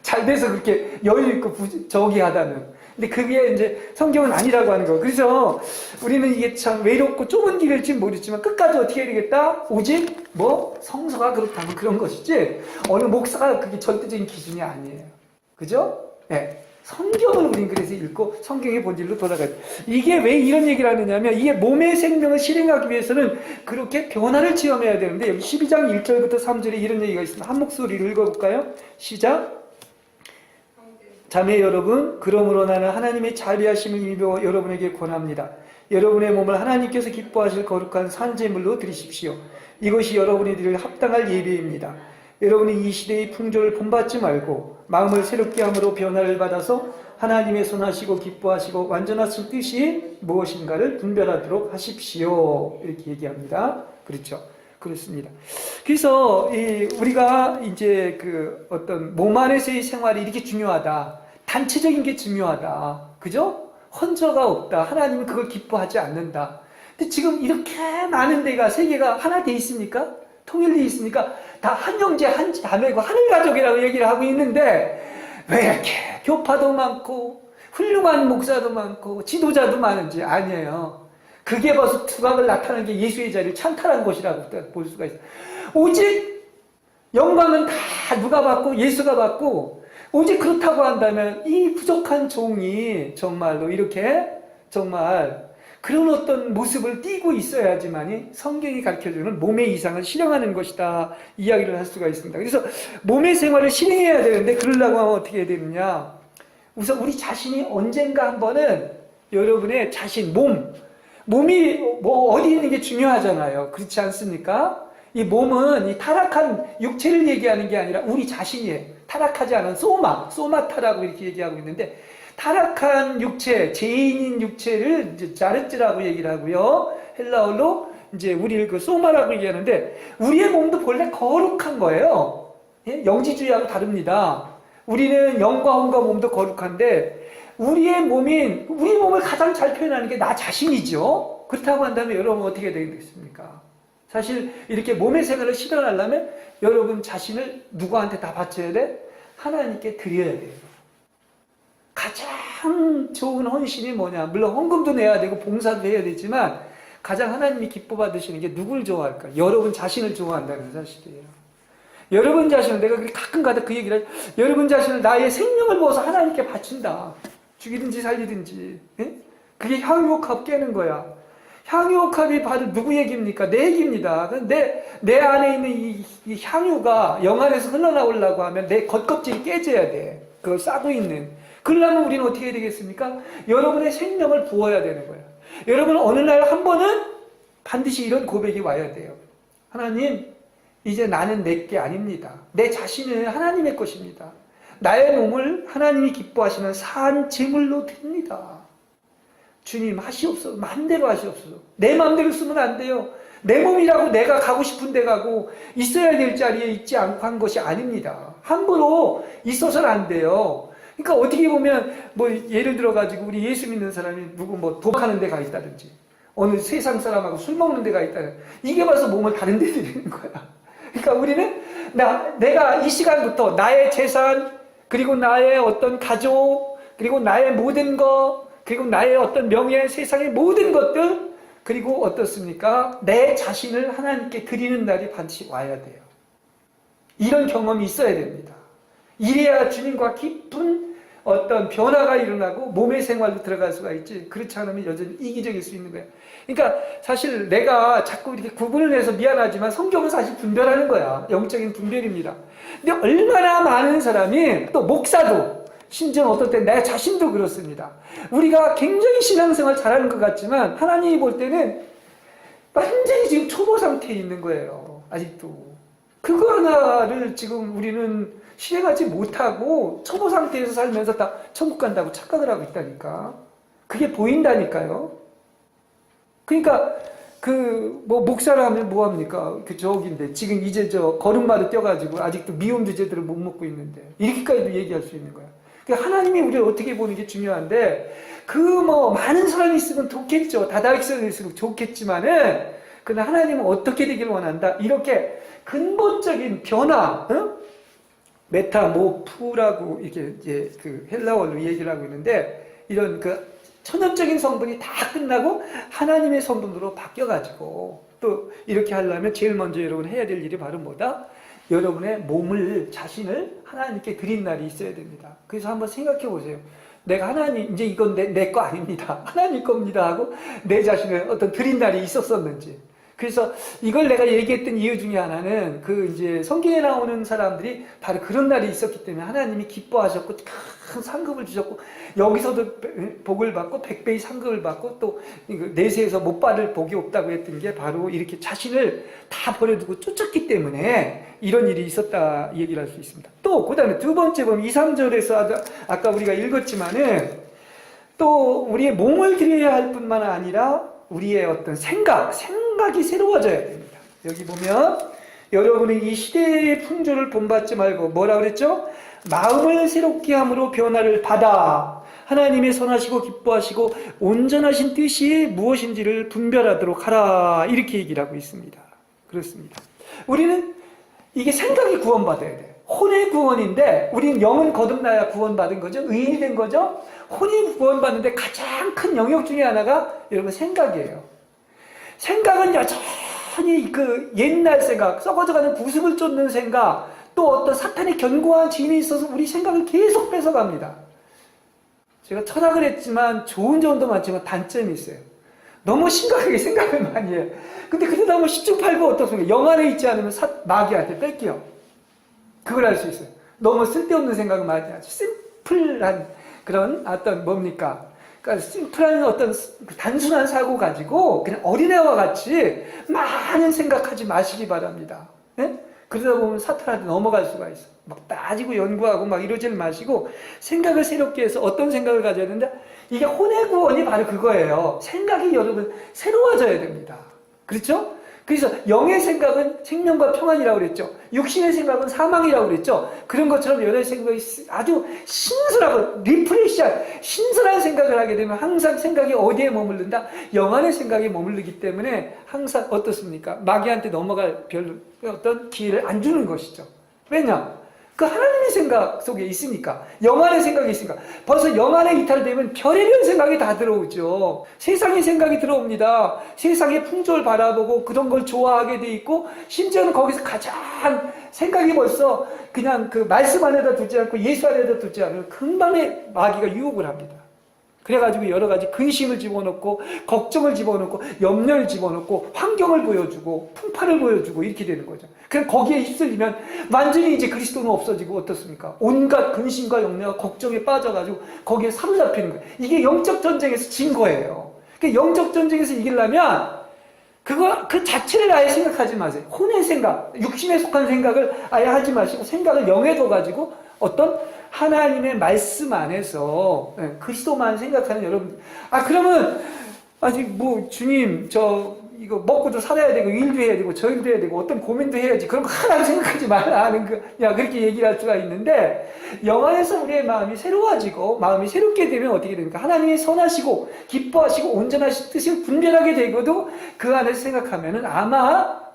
Speaker 1: 잘 돼서 그렇게 여유 있고 저기 하다는. 근데 그게 이제 성경은 아니라고 하는 거예요. 그래서 우리는 이게 참 외롭고 좁은 길일지 모르지만 끝까지 어떻게 해야 되겠다? 오직 뭐 성서가 그렇다면 그런 것이지 어느 목사가 그게 절대적인 기준이 아니에요. 그죠? 네. 성경을 우린 그래서 읽고 성경의 본질로 돌아가요. 이게 왜 이런 얘기를 하느냐면 이게 몸의 생명을 실행하기 위해서는 그렇게 변화를 체험해야 되는데 여기 12장 1절부터 3절에 이런 얘기가 있습니다. 한 목소리로 읽어볼까요? 시작. 자매 여러분, 그러므로 나는 하나님의 자비하심을 입어 여러분에게 권합니다. 여러분의 몸을 하나님께서 기뻐하실 거룩한 산제물로 드리십시오. 이것이 여러분이 드릴 합당할 예배입니다. 여러분이 이 시대의 풍조를 본받지 말고 마음을 새롭게 함으로 변화를 받아서 하나님의 선하시고 기뻐하시고 완전하신 뜻이 무엇인가를 분별하도록 하십시오. 이렇게 얘기합니다. 그렇죠? 그렇습니다. 그래서 우리가 이제 그 어떤 몸 안에서의 생활이 이렇게 중요하다. 단체적인 게 중요하다. 그죠? 헌저가 없다. 하나님은 그걸 기뻐하지 않는다. 근데 지금 이렇게 많은 데가 세계가 하나 돼 있습니까? 통일되어 있으니까 다 한 형제 한 자매고 하늘 가족이라고 얘기를 하고 있는데 왜 이렇게 교파도 많고 훌륭한 목사도 많고 지도자도 많은지 아니에요. 그게 벌써 두각을 나타내는 게 예수의 자리를 찬탈한 것이라고 볼 수가 있어요. 오직 영광은 다 누가 받고 예수가 받고 오직 그렇다고 한다면 이 부족한 종이 정말로 이렇게 정말 그런 어떤 모습을 띠고 있어야지만이 성경이 가르쳐주는 몸의 이상을 실행하는 것이다 이야기를 할 수가 있습니다. 그래서 몸의 생활을 실행해야 되는데 그러려고 하면 어떻게 해야 되느냐. 우선 우리 자신이 언젠가 한 번은 여러분의 자신 몸이 뭐 어디 있는 게 중요하잖아요. 그렇지 않습니까? 이 몸은 이 타락한 육체를 얘기하는 게 아니라 우리 자신이에요. 타락하지 않은 소마타라고 이렇게 얘기하고 있는데 타락한 육체, 죄인인 육체를 이제 자르츠라고 얘기를 하고요. 헬라어로 이제 우리를 그 소마라고 얘기하는데 우리의 몸도 본래 거룩한 거예요. 예? 영지주의하고 다릅니다. 우리는 영과 혼과 몸도 거룩한데 우리 몸을 가장 잘 표현하는 게 나 자신이죠. 그렇다고 한다면 여러분 어떻게 되겠습니까? 사실 이렇게 몸의 생활을 실현하려면 여러분 자신을 누구한테 다 바쳐야 돼? 하나님께 드려야 돼요. 가장 좋은 헌신이 뭐냐? 물론 헌금도 내야 되고 봉사도 해야 되지만 가장 하나님이 기뻐 받으시는 게 누굴 좋아할까? 여러분 자신을 좋아한다는 사실이에요. 여러분 자신을 내가 가끔가다 그 얘기를 여러분 자신을 나의 생명을 부어서 하나님께 바친다. 죽이든지 살리든지. 예? 그게 향유옥합 깨는 거야. 향유옥합이 바로 누구 얘기입니까? 내 얘기입니다. 내 안에 있는 이 향유가 영 안에서 흘러나오려고 하면 내 겉껍질이 깨져야 돼. 그걸 싸고 있는. 그러려면 우리는 어떻게 해야 되겠습니까? 여러분의 생명을 부어야 되는 거야. 여러분 어느 날 한 번은 반드시 이런 고백이 와야 돼요. 하나님, 이제 나는 내게 아닙니다. 내 자신은 하나님의 것입니다. 나의 몸을 하나님이 기뻐하시는 산 제물로 드립니다. 주님 하시옵소서. 마음대로 하시옵소서. 내 마음대로 쓰면 안 돼요. 내 몸이라고 내가 가고 싶은 데 가고 있어야 될 자리에 있지 않고 한 것이 아닙니다. 함부로 있어서는 안 돼요. 그러니까 어떻게 보면 뭐 예를 들어 가지고 우리 예수 믿는 사람이 누구 뭐 도박하는 데 가 있다든지 어느 세상 사람하고 술 먹는 데 가 있다든지 이게 벌써 몸을 다른 데 들이는 거야. 그러니까 우리는 내가 이 시간부터 나의 재산 그리고 나의 어떤 가족 그리고 나의 모든 것 그리고 나의 어떤 명예 세상의 모든 것들 그리고 어떻습니까? 내 자신을 하나님께 드리는 날이 반드시 와야 돼요. 이런 경험이 있어야 됩니다. 이래야 주님과 깊은 어떤 변화가 일어나고 몸의 생활로 들어갈 수가 있지. 그렇지 않으면 여전히 이기적일 수 있는 거예요. 그러니까 사실 내가 자꾸 이렇게 구분을 해서 미안하지만 성경은 사실 분별하는 거야. 영적인 분별입니다. 근데 얼마나 많은 사람이 또 목사도 심지어 어떨 때 내 자신도 그렇습니다. 우리가 굉장히 신앙생활 잘하는 것 같지만 하나님이 볼 때는 완전히 지금 초보 상태에 있는 거예요. 아직도. 그거 하나를 지금 우리는 실행하지 못하고 초보 상태에서 살면서 다 천국 간다고 착각을 하고 있다니까. 그게 보인다니까요. 그러니까 목사를 하면 뭐합니까? 저기인데 지금 이제 걸음마도 뛰어가지고 아직도 미움도 제대로 못 먹고 있는데 이렇게까지도 얘기할 수 있는 거야. 그러니까 하나님이 우리를 어떻게 보는 게 중요한데 많은 사람이 있으면 좋겠죠. 다다익선이 있으면 좋겠지만은 그러나 하나님은 어떻게 되길 원한다. 이렇게 근본적인 변화, 메타모프라고 이게 이제 헬라어로 얘기를 하고 있는데 이런 천연적인 성분이 다 끝나고 하나님의 성분으로 바뀌어가지고 또 이렇게 하려면 제일 먼저 여러분 해야 될 일이 바로 뭐다? 여러분의 자신을 하나님께 드린 날이 있어야 됩니다. 그래서 한번 생각해 보세요. 내가 하나님, 이제 이건 내 거 아닙니다. 하나님 겁니다 하고 내 자신을 어떤 드린 날이 있었었는지. 그래서 이걸 내가 얘기했던 이유 중에 하나는 이제 성경에 나오는 사람들이 바로 그런 날이 있었기 때문에 하나님이 기뻐하셨고 큰 상급을 주셨고 여기서도 복을 받고 100배의 상급을 받고 또 내세에서 못 받을 복이 없다고 했던 게 바로 이렇게 자신을 다 버려두고 쫓았기 때문에 이런 일이 있었다 얘기를 할 수 있습니다. 또 그 다음에 두 번째 보면 2, 3절에서 아까 우리가 읽었지만은 또 우리의 몸을 드려야 할 뿐만 아니라 우리의 어떤 생각이 새로워져야 됩니다. 여기 보면 여러분의 이 시대의 풍조를 본받지 말고 뭐라 그랬죠? 마음을 새롭게 함으로 변화를 받아 하나님의 선하시고 기뻐하시고 온전하신 뜻이 무엇인지를 분별하도록 하라 이렇게 얘기를 하고 있습니다. 그렇습니다. 우리는 이게 생각이 구원받아야 돼요. 혼의 구원인데 우리는 영은 거듭나야 구원받은 거죠. 의인이 된 거죠. 혼이 구원받는데 가장 큰 영역 중에 하나가 여러분 생각이에요. 생각은 여전히 옛날 생각, 썩어져가는 구습을 쫓는 생각, 또 어떤 사탄의 견고한 진이 있어서 우리 생각을 계속 뺏어갑니다. 제가 철학을 했지만 좋은 점도 많지만 단점이 있어요. 너무 심각하게 생각을 많이 해요. 근데 그러다 보면 10중 8구 어떻습니까? 영 안에 있지 않으면 마귀한테 뺏겨. 그걸 알 수 있어요. 너무 쓸데없는 생각을 많이 하죠. 심플한 그런 어떤 뭡니까? 그러니까 심플한 어떤 단순한 사고 가지고 그냥 어린애와 같이 많은 생각하지 마시기 바랍니다. 네? 그러다 보면 사탄한테 넘어갈 수가 있어. 막 따지고 연구하고 막 이러질 마시고 생각을 새롭게 해서 어떤 생각을 가져야 되는데 이게 혼의 구원이 바로 그거예요. 생각이 여러분 새로워져야 됩니다. 그렇죠? 그래서 영의 생각은 생명과 평안이라고 그랬죠. 육신의 생각은 사망이라고 그랬죠. 그런 것처럼 여러분의 생각이 아주 신선하고 리프레시한 신선한 생각을 하게 되면 항상 생각이 어디에 머무른다? 영 안의 생각이 머무르기 때문에 항상 어떻습니까? 마귀한테 넘어갈 별 어떤 기회를 안 주는 것이죠. 왜냐? 하나님의 생각 속에 있으니까 영 안의 생각이 있으니까 벌써 영 안에 이탈되면 별의별 생각이 다 들어오죠. 세상의 생각이 들어옵니다. 세상의 풍조를 바라보고 그런 걸 좋아하게 돼 있고 심지어는 거기서 가장 생각이 벌써 그냥 말씀 안에다 두지 않고 예수 안에다 두지 않으면 금방에 마귀가 유혹을 합니다. 그래가지고 여러 가지 근심을 집어넣고 걱정을 집어넣고 염려를 집어넣고 환경을 보여주고 풍파를 보여주고 이렇게 되는 거죠. 그냥 거기에 휩쓸리면 완전히 이제 그리스도는 없어지고 어떻습니까? 온갖 근심과 염려와 걱정에 빠져가지고 거기에 사로잡히는 거예요. 이게 영적 전쟁에서 진 거예요. 그러니까 영적 전쟁에서 이기려면 그 자체를 아예 생각하지 마세요. 혼의 생각, 육신에 속한 생각을 아예 하지 마시고 생각을 영에 둬가지고 어떤 하나님의 말씀 안에서 그리스도만 생각하는 여러분. 그러면 아직 주님 이거 먹고도 살아야 되고 일도 해야 되고 저 일도 해야 되고 어떤 고민도 해야지 그런 거 하나도 생각하지 말라 하는 그렇게 얘기를 할 수가 있는데 영 안에서 우리의 마음이 새로워지고 마음이 새롭게 되면 어떻게 됩니까? 하나님이 선하시고 기뻐하시고 온전하신 뜻을 분별하게 되고도 그 안에서 생각하면은 아마가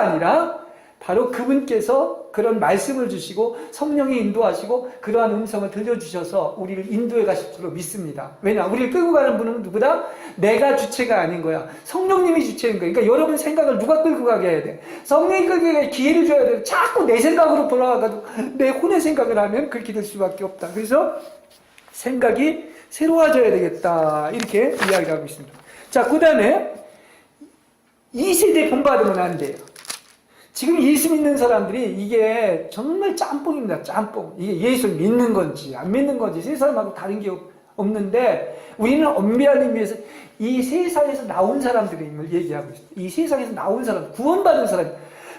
Speaker 1: 아니라 바로 그분께서 그런 말씀을 주시고 성령이 인도하시고 그러한 음성을 들려주셔서 우리를 인도해 가실 줄로 믿습니다. 왜냐? 우리를 끌고 가는 분은 누구다? 내가 주체가 아닌 거야. 성령님이 주체인 거야. 그러니까 여러분 생각을 누가 끌고 가게 해야 돼? 성령이 끌고 가게 기회를 줘야 돼. 자꾸 내 생각으로 돌아가가지고 내 혼의 생각을 하면 그렇게 될 수밖에 없다. 그래서 생각이 새로워져야 되겠다. 이렇게 이야기를 하고 있습니다. 자, 그 다음에 이 세대에 본받으면 안 돼요. 지금 예수 믿는 사람들이 이게 정말 짬뽕입니다. 짬뽕. 이게 예수를 믿는 건지 안 믿는 건지 세상하고 다른 게 없는데 우리는 엄밀한 의미에서 이 세상에서 나온 사람들의 힘을 얘기하고 있습니다. 이 세상에서 나온 사람, 구원받은 사람,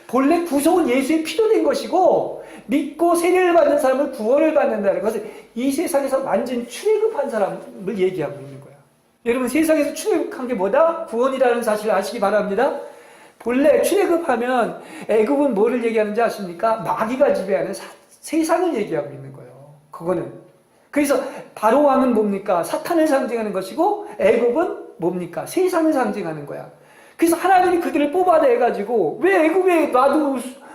Speaker 1: 본래 구속은 예수의 피로 된 것이고 믿고 세례를 받는 사람은 구원을 받는다는 것은 이 세상에서 완전히 출애굽한 사람을 얘기하고 있는 거야. 여러분 세상에서 출애굽한 게 뭐다? 구원이라는 사실을 아시기 바랍니다. 본래 출애굽하면 애굽은 뭐를 얘기하는지 아십니까? 마귀가 지배하는 세상을 얘기하고 있는 거예요. 그거는. 그래서 바로 왕은 뭡니까? 사탄을 상징하는 것이고 애굽은 뭡니까? 세상을 상징하는 거야. 그래서 하나님이 그들을 뽑아내가지고 왜 애굽에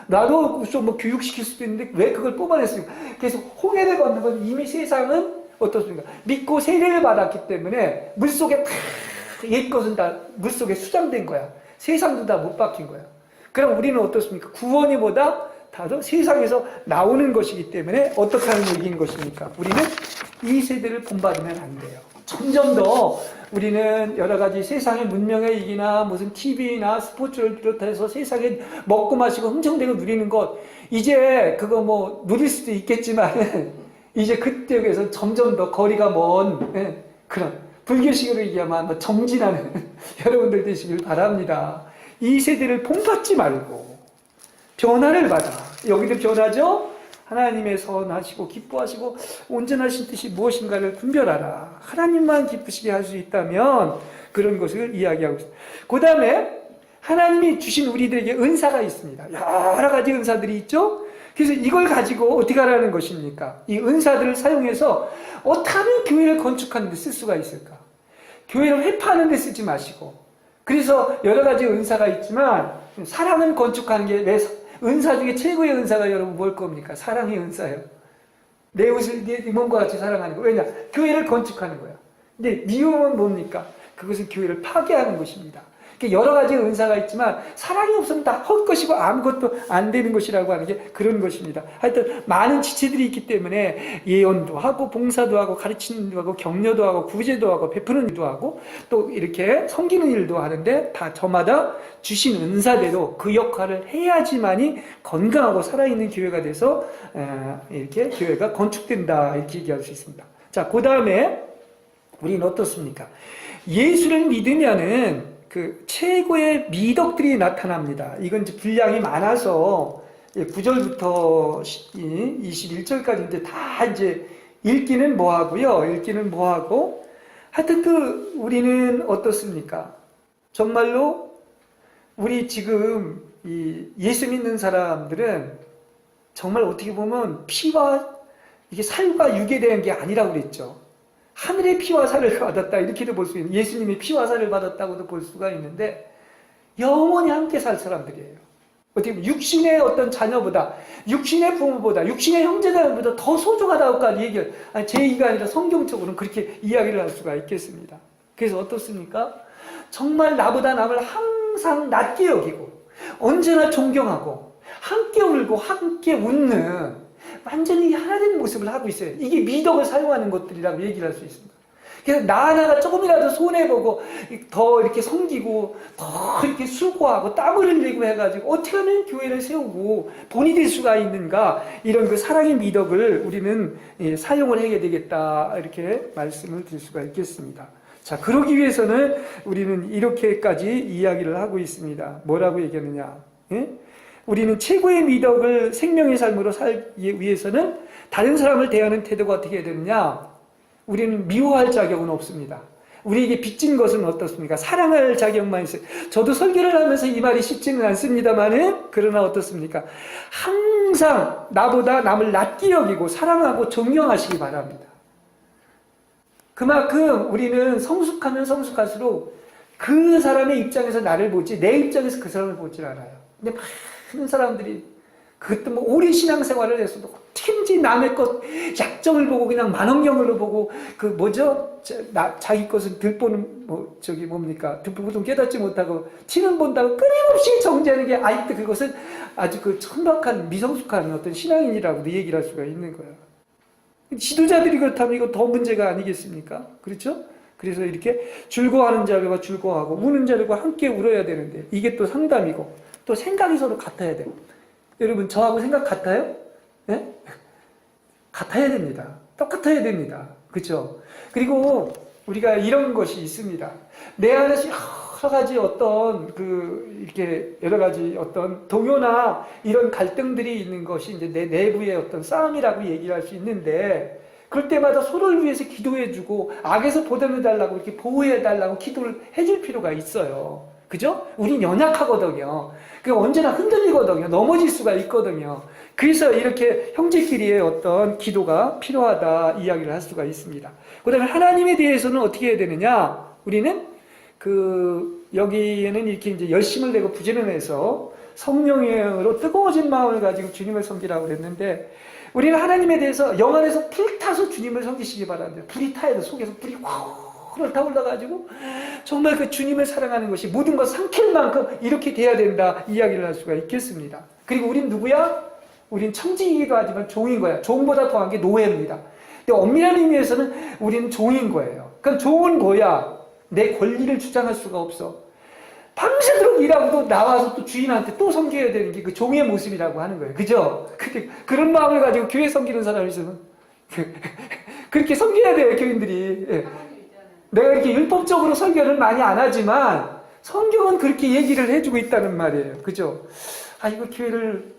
Speaker 1: 놔도 뭐 교육시킬 수도 있는데 왜 그걸 뽑아냈습니까? 그래서 홍해를 걷는 건 이미 세상은 어떻습니까? 믿고 세례를 받았기 때문에 물속에 다 옛것은 다 물속에 수장된 거야. 세상도 다 못 박힌 거야. 그럼 우리는 어떻습니까? 구원이 뭐다? 다도 세상에서 나오는 것이기 때문에 어떻게 하는 얘기인 것입니까? 우리는 이 세대를 본받으면 안 돼요. 점점 더 우리는 여러 가지 세상의 문명의 이기나 무슨 TV나 스포츠를 비롯해서 세상에 먹고 마시고 흥청대고 누리는 것, 이제 그거 뭐 누릴 수도 있겠지만 이제 그때에서 점점 더 거리가 먼 그런 불교식으로 얘기하면 뭐 정진하는 여러분들 되시길 바랍니다. 이 세대를 본받지 말고 변화를 받아. 여기도 변화죠? 하나님의 선하시고 기뻐하시고 온전하신 뜻이 무엇인가를 분별하라. 하나님만 기쁘시게 할 수 있다면 그런 것을 이야기하고 있습니다. 그 다음에 하나님이 주신 우리들에게 은사가 있습니다. 여러 가지 은사들이 있죠? 그래서 이걸 가지고 어떻게 하라는 것입니까? 이 은사들을 사용해서 어떻게 하면 교회를 건축하는 데 쓸 수가 있을까? 교회를 회파하는 데 쓰지 마시고, 그래서 여러 가지 은사가 있지만 사랑은 건축하는 게 내 은사 중에 최고의 은사가 여러분 뭘 겁니까? 사랑의 은사예요. 내 옷을 네 몸과 같이 사랑하는 거. 왜냐? 교회를 건축하는 거야. 근데 미움은 뭡니까? 그것은 교회를 파괴하는 것입니다. 여러 가지 은사가 있지만 사랑이 없으면 다 헛것이고 아무것도 안 되는 것이라고 하는 게 그런 것입니다. 하여튼 많은 지체들이 있기 때문에 예언도 하고 봉사도 하고 가르치는 일도 하고 격려도 하고 구제도 하고 베푸는 일도 하고 또 이렇게 섬기는 일도 하는데 다 저마다 주신 은사대로 그 역할을 해야지만이 건강하고 살아있는 교회가 돼서 이렇게 교회가 건축된다 이렇게 얘기할 수 있습니다. 자, 그 다음에 우리는 어떻습니까? 예수를 믿으면은 그 최고의 미덕들이 나타납니다. 이건 이제 분량이 많아서 9절부터 21절까지 이제 다 이제 읽기는 뭐 하고요. 읽기는 뭐 하고. 하여튼 우리는 어떻습니까? 정말로 우리 지금 이 예수 믿는 사람들은 정말 어떻게 보면 피와 이게 살과 육에 대한 게 아니라고 그랬죠. 하늘의 피와 살을 받았다 이렇게도 볼 수 있는, 예수님의 피와 살을 받았다고도 볼 수가 있는데 영원히 함께 살 사람들이에요. 어떻게 보면 육신의 어떤 자녀보다, 육신의 부모보다, 육신의 형제자매보다 더 소중하다고까지 얘기를, 제 얘기가 아니라 성경적으로는 그렇게 이야기를 할 수가 있겠습니다. 그래서 어떻습니까? 정말 나보다 남을 항상 낮게 여기고 언제나 존경하고 함께 울고 함께 웃는 완전히 하나된 모습을 하고 있어요. 이게 미덕을 사용하는 것들이라고 얘기를 할 수 있습니다. 그래서 나 하나가 조금이라도 손해보고 더 이렇게 섬기고 더 이렇게 수고하고 땀을 흘리고 해가지고 어떻게 하면 교회를 세우고 본이 될 수가 있는가, 이런 그 사랑의 미덕을 우리는 사용을 해야 되겠다 이렇게 말씀을 드릴 수가 있겠습니다. 자, 그러기 위해서는 우리는 이렇게까지 이야기를 하고 있습니다. 뭐라고 얘기하느냐? 예? 우리는 최고의 미덕을 생명의 삶으로 살기 위해서는 다른 사람을 대하는 태도가 어떻게 해야 되느냐? 우리는 미워할 자격은 없습니다. 우리에게 빚진 것은 어떻습니까? 사랑할 자격만 있어요. 저도 설교를 하면서 이 말이 쉽지는 않습니다만은, 그러나 어떻습니까? 항상 나보다 남을 낮게 여기고 사랑하고 존경하시기 바랍니다. 그만큼 우리는 성숙하면 성숙할수록 그 사람의 입장에서 나를 보지 내 입장에서 그 사람을 보질 않아요. 근데 많은 사람들이 그것도 뭐 오랜 신앙생활을 해서도 어떻게든지 남의 것 약점을 보고 그냥 만원경으로 보고 그 뭐죠? 자기 것은 들보는 뭐 저기 뭡니까? 듣보도 깨닫지 못하고 티는 본다고 끊임없이 정죄하는 게 아직도 그것은 아주 그 천박한 미성숙한 어떤 신앙인이라고도 얘기를 할 수가 있는 거예요. 지도자들이 그렇다면 이거 더 문제가 아니겠습니까? 그렇죠? 그래서 이렇게 즐거워하는 자들과 즐거워하고 우는 자들과 함께 울어야 되는데 이게 또 상담이고 또 생각이 서로 같아야 돼요. 여러분 저하고 생각 같아요? 네? 같아야 됩니다. 똑같아야 됩니다. 그렇죠? 그리고 우리가 이런 것이 있습니다. 내 안에서 여러 가지 어떤 이렇게 여러 가지 어떤 동요나 이런 갈등들이 있는 것이 이제 내 내부의 어떤 싸움이라고 얘기를 할 수 있는데, 그럴 때마다 서로를 위해서 기도해주고 악에서 보존해달라고 이렇게 보호해달라고 기도를 해줄 필요가 있어요. 그죠? 우린 연약하거든요. 언제나 흔들리거든요. 넘어질 수가 있거든요. 그래서 이렇게 형제끼리의 어떤 기도가 필요하다 이야기를 할 수가 있습니다. 그 다음에 하나님에 대해서는 어떻게 해야 되느냐? 우리는 여기에는 이렇게 이제 열심을 내고 부지런해서 성령으로 뜨거워진 마음을 가지고 주님을 섬기라고 그랬는데, 우리는 하나님에 대해서 영 안에서 불타서 주님을 섬기시기 바랍니다. 불이 타야 돼. 속에서 불이 확 타올라가지고 정말 그 주님을 사랑하는 것이 모든 것 삼킬 만큼 이렇게 돼야 된다 이야기를 할 수가 있겠습니다. 그리고 우린 누구야? 우린 청지기가 하지만 종인 거야. 종보다 더한 게 노예입니다. 근데 엄밀한 의미에서는 우리는 종인 거예요. 그럼 종은 뭐야? 내 권리를 주장할 수가 없어. 밤새도록 일하고도 나와서 또 주인한테 또 섬겨야 되는 게 그 종의 모습이라고 하는 거예요. 그죠? 그런 마음을 가지고 교회 섬기는 사람이 있으면 그렇게 섬겨야 돼요, 교인들이. 예. 내가 이렇게 율법적으로 설교를 많이 안 하지만 성경은 그렇게 얘기를 해주고 있다는 말이에요. 그죠? 이거 교회를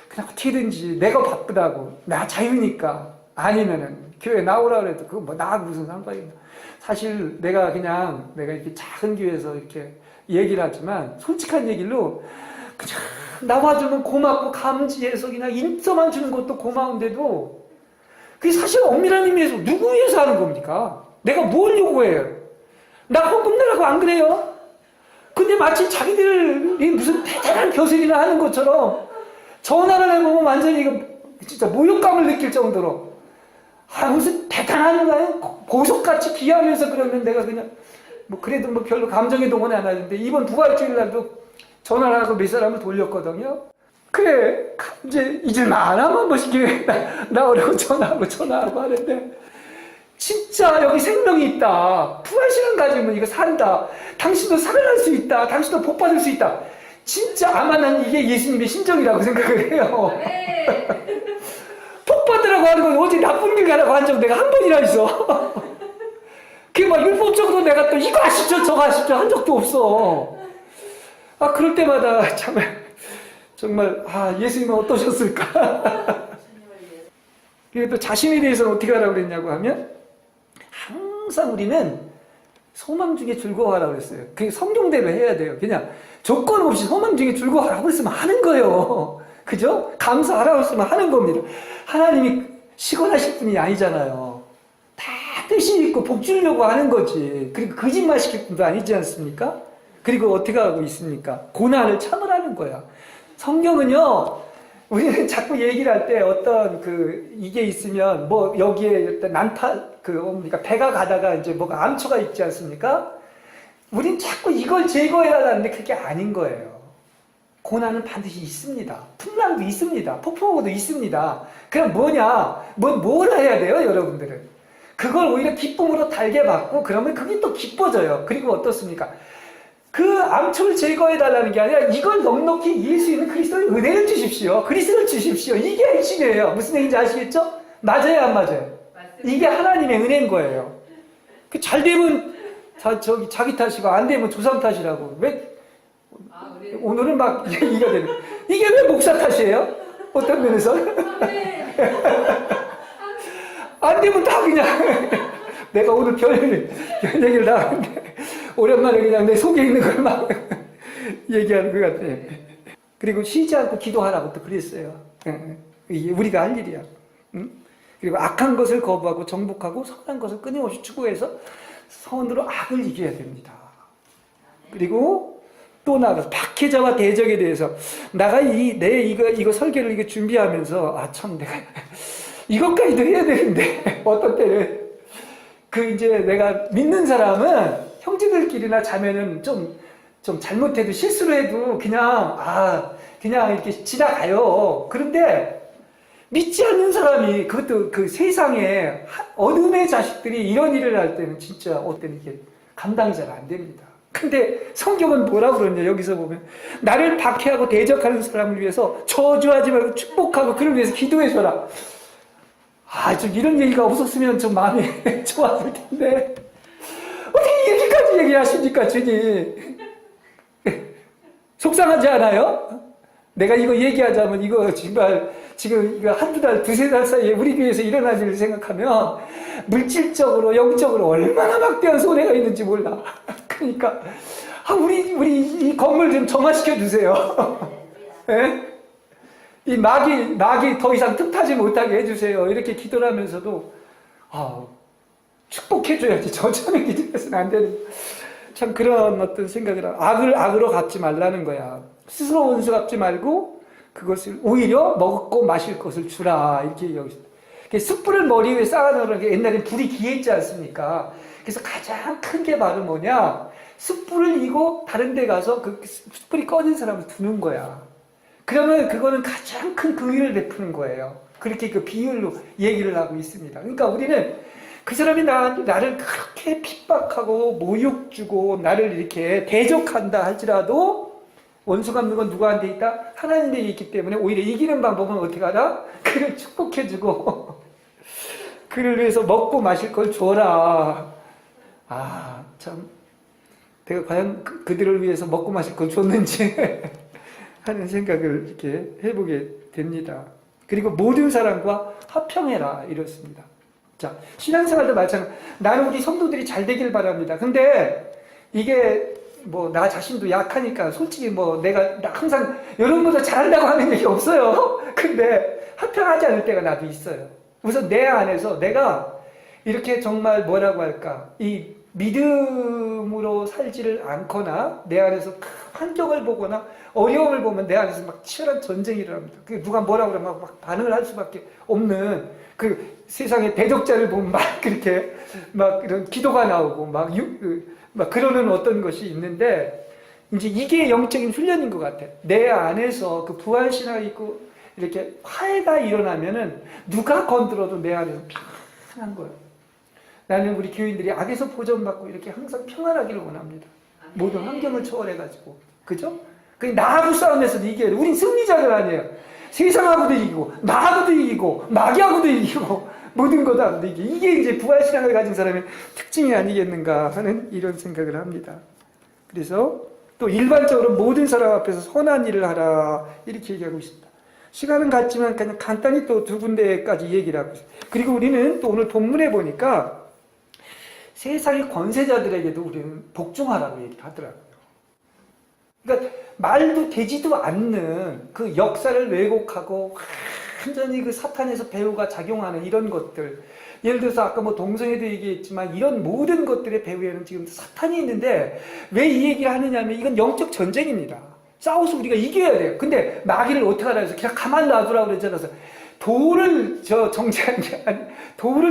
Speaker 1: 그냥 어떻게든지 내가 바쁘다고, 나 자유니까, 아니면은 교회 나오라 그래도 그거 뭐 나하고 무슨 상관이야. 사실 내가 이렇게 작은 교회에서 이렇게 얘기를 하지만 솔직한 얘기로 그냥 나와주면 고맙고 감지해서 그냥 인서만 주는 것도 고마운데도 그게 사실 엄밀한 의미에서 누구 위해서 하는 겁니까? 내가 뭘 요구해요? 나 헌금 내라고 안 그래요? 근데 마치 자기들이 무슨 대단한 교슬이나 하는 것처럼 전화를 해보면 완전히 진짜 모욕감을 느낄 정도로 무슨 대단한 거예요? 보석같이 귀하면서 그러면 내가 그냥 그래도 별로 감정에 동원이 안 하는데, 이번 부활주일 날도 전화를 하고 몇 사람을 돌렸거든요. 그래, 이제 잊을만 하면 한 번씩 교회 나오려고 전화하고 하는데, 진짜 여기 생명이 있다. 부활 시간 가지면 이거 산다. 당신도 살아날 수 있다. 당신도 복 받을 수 있다. 진짜 아마 난 이게 예수님의 심정이라고 생각을 해요. 복 받으라고 하는 건 어제 나쁜 길 가라고 한 적 내가 한 번이나 있어. 그게 율법적으로 내가 또 이거 하십시오 저거 하십시오 한 적도 없어. 그럴 때마다 정말 예수님은 어떠셨을까? 그리고 또 자신에 대해서는 어떻게 하라고 그랬냐고 하면, 항상 우리는 소망 중에 즐거워하라고 그랬어요. 그게 성경대로 해야 돼요. 그냥 조건 없이 소망 중에 즐거워하라고 했으면 하는 거예요. 그죠? 감사하라고 했으면 하는 겁니다. 하나님이 시건하실 분이 아니잖아요. 다 뜻이 있고 복 주려고 하는 거지. 그리고 거짓말 시킬 분도 아니지 않습니까? 그리고 어떻게 하고 있습니까? 고난을 참으라는 거야. 성경은요, 우리는 자꾸 얘기를 할 때 어떤 이게 있으면 여기에 그러니까 배가 가다가 이제 뭐가 암초가 있지 않습니까? 우린 자꾸 이걸 제거해라는데 그게 아닌 거예요. 고난은 반드시 있습니다. 풍랑도 있습니다. 폭풍우도 있습니다. 그럼 뭘 해야 돼요, 여러분들은? 그걸 오히려 기쁨으로 달게 받고, 그러면 그게 또 기뻐져요. 그리고 어떻습니까? 그 암초를 제거해달라는 게 아니라 이걸 넉넉히 이길 수 있는 그리스도의 은혜를 주십시오. 그리스도를 주십시오. 이게 핵심이에요. 무슨 얘기인지 아시겠죠? 맞아요, 안 맞아요? 맞습니다. 이게 하나님의 은혜인 거예요. 잘 되면 자기 탓이고 안 되면 조상 탓이라고. 왜 오늘은 이가 되는. 이게 왜 목사 탓이에요? 어떤 면에서? 안 되면 다 그냥 내가 오늘 별 얘기를 다 하는데 오랜만에 그냥 내 속에 있는 걸 막 얘기하는 것 같아요. 그리고 쉬지 않고 기도하라고 또 그랬어요. 이게 우리가 할 일이야. 그리고 악한 것을 거부하고 정복하고 선한 것을 끊임없이 추구해서 선으로 악을 이겨야 됩니다. 그리고 또 나아가서 박해자와 대적에 대해서 내가 이거 설계를 준비하면서 참 내가 이것까지도 해야 되는데 어떤 때는 이제 내가 믿는 사람은 형제들끼리나 자매는 좀 잘못해도 실수를 해도 그냥 이렇게 지나가요. 그런데 믿지 않는 사람이, 그것도 세상에 어둠의 자식들이 이런 일을 할 때는 진짜 어때는 이게 감당이 잘 안 됩니다. 근데 성경은 뭐라고 그러냐, 여기서 보면 나를 박해하고 대적하는 사람을 위해서 저주하지 말고 축복하고 그를 위해서 기도해줘라. 좀 이런 얘기가 없었으면 좀 마음이 좋았을 텐데 어떻게 이렇게까지 무슨 얘기 하십니까, 주님? 속상하지 않아요? 내가 이거 얘기하자면 이거 정말 지금 이거 한두 달, 두세 달 사이에 우리 교회에서 일어난 일을 생각하면 물질적으로, 영적으로 얼마나 막대한 손해가 있는지 몰라. 그러니까, 우리 이 건물 좀 정화시켜 주세요. 예? 이 막이 더 이상 틈타지 못하게 해주세요. 이렇게 기도를 하면서도, 축복해줘야지. 저처럼 기도해서는 안 되는. 참 그런 어떤 생각을, 악으로 갚지 말라는 거야. 스스로 원수 갚지 말고, 그것을 오히려 먹고 마실 것을 주라. 이렇게 얘기하고 있습니다. 숯불을 머리 위에 쌓아놓으라는 게 옛날엔 불이 귀했지 않습니까? 그래서 가장 큰 게 바로 뭐냐? 숯불을 이고 다른 데 가서 그 숯불이 꺼진 사람을 두는 거야. 그러면 그거는 가장 큰 긍휼을 베푸는 거예요. 그렇게 그 비율로 얘기를 하고 있습니다. 그러니까 우리는 그 사람이 나를 그렇게 핍박하고 모욕 주고 나를 이렇게 대적한다 할지라도 원수 갚는 건 누구한테 있다? 하나님께 있기 때문에 오히려 이기는 방법은 어떻게 하라? 그를 축복해주고 그를 위해서 먹고 마실 걸 줘라. 참 내가 과연 그들을 위해서 먹고 마실 걸 줬는지 하는 생각을 이렇게 해보게 됩니다. 그리고 모든 사람과 화평해라 이렇습니다. 자, 신앙생활도 마찬가지. 나는 우리 성도들이 잘 되길 바랍니다. 근데 이게 뭐 나 자신도 약하니까 솔직히 뭐 내가 항상 여러분보다 잘한다고 하는 얘기 없어요. 근데 화평하지 않을 때가 나도 있어요. 우선 내 안에서 내가 이렇게 정말 뭐라고 할까, 이 믿음으로 살지를 않거나 내 안에서 환경을 보거나 어려움을 보면 내 안에서 막 치열한 전쟁이 일어납니다. 누가 뭐라고 그러면 막 반응을 할 수밖에 없는 그 세상의 대적자를 보면 막 그렇게 막 이런 기도가 나오고 막 그러는 어떤 것이 있는데, 이제 이게 영적인 훈련인 것 같아. 내 안에서 그 부활신앙이 있고 이렇게 화해가 일어나면은 누가 건드려도 내 안에서 편한 거예요. 나는 우리 교인들이 악에서 보존받고 이렇게 항상 평안하기를 원합니다. 모든 환경을 초월해가지고. 그죠? 나하고 싸움에서도 이겨야 돼. 우린 승리자들 아니에요. 세상하고도 이기고, 나하고도 이기고, 마귀하고도 이기고, 모든 것하고도 이기고. 이게 이제 부활신앙을 가진 사람의 특징이 아니겠는가 하는 이런 생각을 합니다. 그래서 또 일반적으로 모든 사람 앞에서 선한 일을 하라. 이렇게 얘기하고 있습니다. 시간은 같지만 그냥 간단히 또 두 군데까지 얘기를 하고 있습니다. 그리고 우리는 또 오늘 본문에 보니까 세상의 권세자들에게도 우리는 복종하라고 얘기를 하더라고요. 그러니까 말도 되지도 않는 그 역사를 왜곡하고 완전히 그 사탄에서 배후가 작용하는 이런 것들. 예를 들어서 아까 뭐 동성애도 얘기했지만 이런 모든 것들의 배후에는 지금 사탄이 있는데 왜 이 얘기를 하느냐면 이건 영적 전쟁입니다. 싸워서 우리가 이겨야 돼요. 근데 마귀를 어떻게 하라 해서 그냥 가만 놔두라고 그랬잖아요. 돌을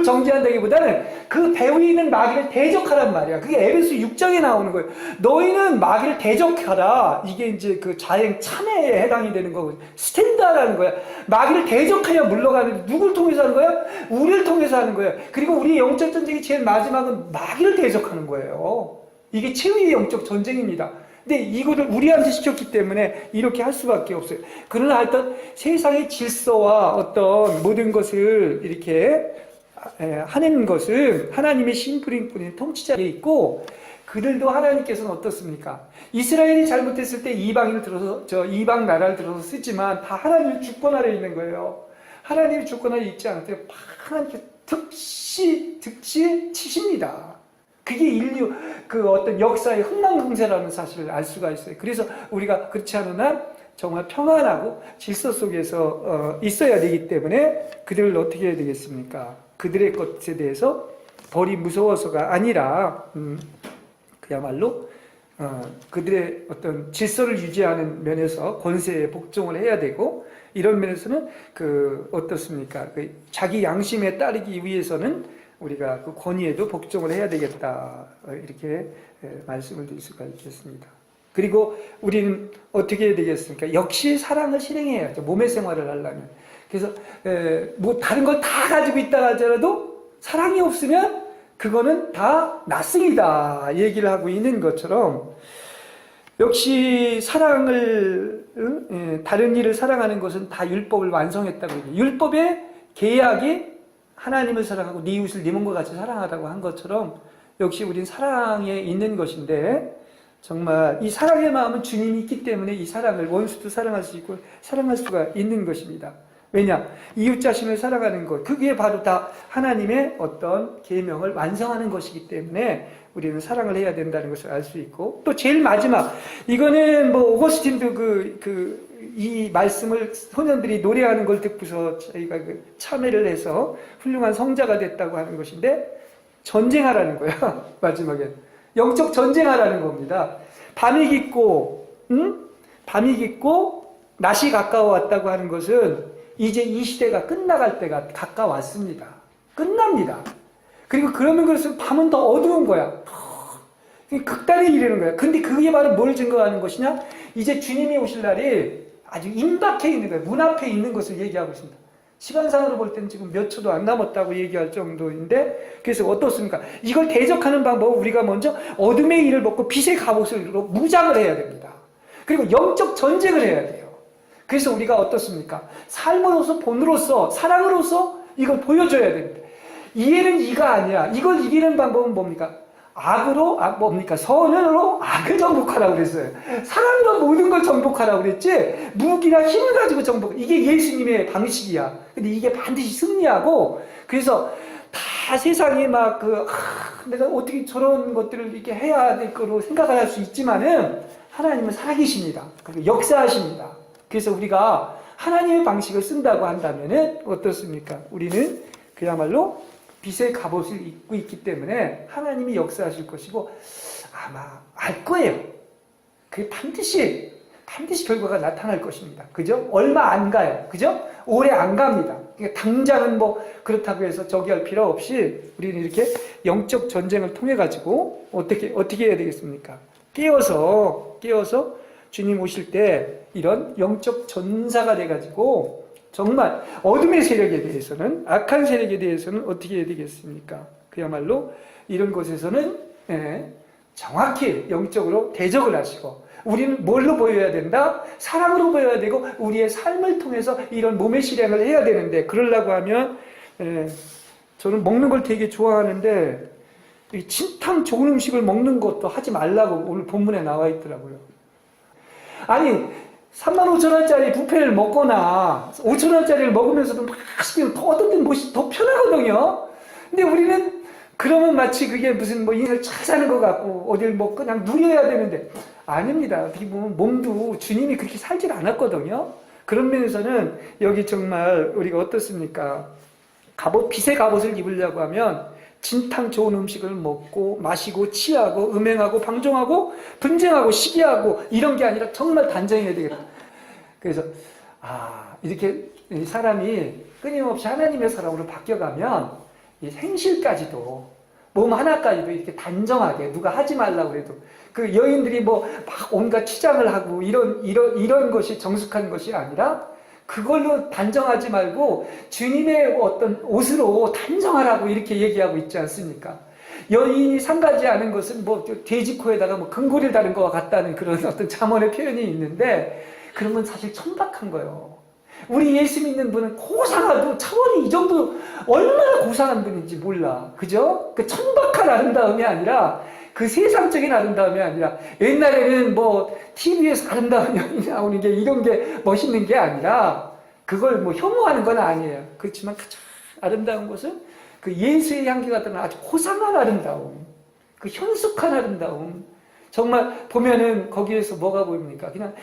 Speaker 1: 정죄한다기보다는 그 배후에 있는 마귀를 대적하란 말이야. 그게 에베소 6장에 나오는 거예요. 너희는 마귀를 대적하라. 이게 이제 그 자행 참회에 해당이 되는 거고, 스탠다라는 거야. 마귀를 대적하여 물러가는, 누굴 통해서 하는 거야? 우리를 통해서 하는 거예요. 그리고 우리의 영적 전쟁의 제일 마지막은 마귀를 대적하는 거예요. 이게 최후의 영적 전쟁입니다. 근데 이거를 우리한테 시켰기 때문에 이렇게 할 수밖에 없어요. 그러나 하여튼 세상의 질서와 어떤 모든 것을 이렇게 하는 것은 하나님의 심부름 뿐인 통치자에 있고, 그들도 하나님께서는 어떻습니까? 이스라엘이 잘못했을 때 이방인을 들어서, 이방 나라를 들어서 쓰지만 다 하나님의 주권 아래에 있는 거예요. 하나님의 주권 아래에 있지 않을 때 하나님께 득시 치십니다. 그게 인류 그 어떤 역사의 흥망성쇠라는 사실을 알 수가 있어요. 그래서 우리가 그렇지 않은 한 정말 평안하고 질서 속에서 있어야 되기 때문에 그들을 어떻게 해야 되겠습니까? 그들의 것에 대해서 벌이 무서워서가 아니라 그야말로 그들의 어떤 질서를 유지하는 면에서 권세에 복종을 해야 되고, 이런 면에서는 어떻습니까? 자기 양심에 따르기 위해서는 우리가 그 권위에도 복종을 해야 되겠다. 이렇게 말씀을 드릴 수가 있겠습니다. 그리고 우리는 어떻게 해야 되겠습니까? 역시 사랑을 실행해야죠. 몸의 생활을 하려면. 그래서 뭐 다른 걸 다 가지고 있다 하더라도 사랑이 없으면 그거는 다 낯승이다 얘기를 하고 있는 것처럼, 역시 사랑을 다른 일을 사랑하는 것은 다 율법을 완성했다고 얘기해요. 율법의 계약이 하나님을 사랑하고 네 이웃을 네 몸과 같이 사랑하라고 한 것처럼 역시 우린 사랑에 있는 것인데 정말 이 사랑의 마음은 주님이 있기 때문에 이 사랑을 원수도 사랑할 수 있고 사랑할 수가 있는 것입니다. 왜냐? 이웃 자신을 사랑하는 것, 그게 바로 다 하나님의 어떤 계명을 완성하는 것이기 때문에 우리는 사랑을 해야 된다는 것을 알 수 있고, 또 제일 마지막, 이거는 뭐 오거스틴도 이 말씀을 소년들이 노래하는 걸 듣고서 저희가 참회를 해서 훌륭한 성자가 됐다고 하는 것인데, 전쟁하라는 거야. 마지막에 영적 전쟁하라는 겁니다. 밤이 깊고 낮이 가까워왔다고 하는 것은 이제 이 시대가 끝나갈 때가 가까웠습니다. 끝납니다. 그리고 그러는 것은 밤은 더 어두운 거야. 극단에 이르는 거야. 근데 그게 바로 뭘 증거하는 것이냐? 이제 주님이 오실 날이 아주 임박해 있는 거예요. 문 앞에 있는 것을 얘기하고 있습니다. 시간상으로 볼 때는 지금 몇 초도 안 남았다고 얘기할 정도인데, 그래서 어떻습니까? 이걸 대적하는 방법은 우리가 먼저 어둠의 일을 벗고 빛의 갑옷으로 무장을 해야 됩니다. 그리고 영적 전쟁을 해야 돼요. 그래서 우리가 어떻습니까? 삶으로서, 본으로서, 사랑으로서 이걸 보여줘야 됩니다. 이해는 이가 아니야. 이걸 이기는 방법은 뭡니까? 선으로 악을 정복하라고 그랬어요. 사랑으로 모든 걸 정복하라고 그랬지, 무기나 힘을 가지고 정복. 이게 예수님의 방식이야. 근데 이게 반드시 승리하고, 그래서 다 세상이 내가 어떻게 저런 것들을 이렇게 해야 될 거로 생각을 할 수 있지만은, 하나님은 살아계십니다. 그리고 역사하십니다. 그래서 우리가 하나님의 방식을 쓴다고 한다면은 어떻습니까? 우리는 그야말로 빛의 갑옷을 입고 있기 때문에 하나님이 역사하실 것이고, 아마 알 거예요. 그게 반드시 결과가 나타날 것입니다. 그죠? 얼마 안 가요. 그죠? 오래 안 갑니다. 그러니까 당장은 그렇다고 해서 저기 할 필요 없이 우리는 이렇게 영적 전쟁을 통해 가지고 어떻게 해야 되겠습니까? 깨어서 주님 오실 때 이런 영적 전사가 돼가지고 정말 어둠의 세력에 대해서는, 악한 세력에 대해서는 어떻게 해야 되겠습니까? 그야말로 이런 곳에서는 정확히 영적으로 대적을 하시고, 우리는 뭘로 보여야 된다? 사랑으로 보여야 되고, 우리의 삶을 통해서 이런 몸의 실행을 해야 되는데, 그러려고 하면 저는 먹는 걸 되게 좋아하는데 진탕 좋은 음식을 먹는 것도 하지 말라고 오늘 본문에 나와 있더라고요. 아니 35,000원짜리 뷔페를 먹거나 5,000원짜리를 먹으면서도 맛있게 어떤 때는 더 편하거든요. 근데 우리는 그러면 마치 그게 무슨 인생을 잘 사는 것 같고 어딜 그냥 누려야 되는데, 아닙니다. 어떻게 보면 몸도 주님이 그렇게 살질 않았거든요. 그런 면에서는 여기 정말 우리가 어떻습니까? 빛의 갑옷을 입으려고 하면 진탕 좋은 음식을 먹고 마시고 취하고 음행하고 방종하고 분쟁하고 시기하고 이런 게 아니라 정말 단정해야 되겠다. 그래서 이렇게 사람이 끊임없이 하나님의 사람으로 바뀌어가면 이 행실까지도, 몸 하나까지도 이렇게 단정하게, 누가 하지 말라고 해도 그 여인들이 막 온갖 치장을 하고 이런 것이 정숙한 것이 아니라, 그걸로 단정하지 말고 주님의 어떤 옷으로 단정하라고 이렇게 얘기하고 있지 않습니까? 여인이 상가지 않은 것은 돼지 코에다가 금고리를 다른 것과 같다는 그런 어떤 잠언의 표현이 있는데, 그런 건 사실 천박한 거예요. 우리 예수 믿는 분은 고상하도 차원이 이 정도, 얼마나 고상한 분인지 몰라. 그죠? 그 천박한 아름다움이 아니라, 그 세상적인 아름다움이 아니라, 옛날에는 TV에서 아름다운 여인이 나오는 게 이런 게 멋있는 게 아니라, 그걸 혐오하는 건 아니에요. 그렇지만 가장 아름다운 것은 그 예수의 향기가 드러나는 아주 고상한 아름다움, 그 현숙한 아름다움. 정말 보면은 거기에서 뭐가 보입니까? 그냥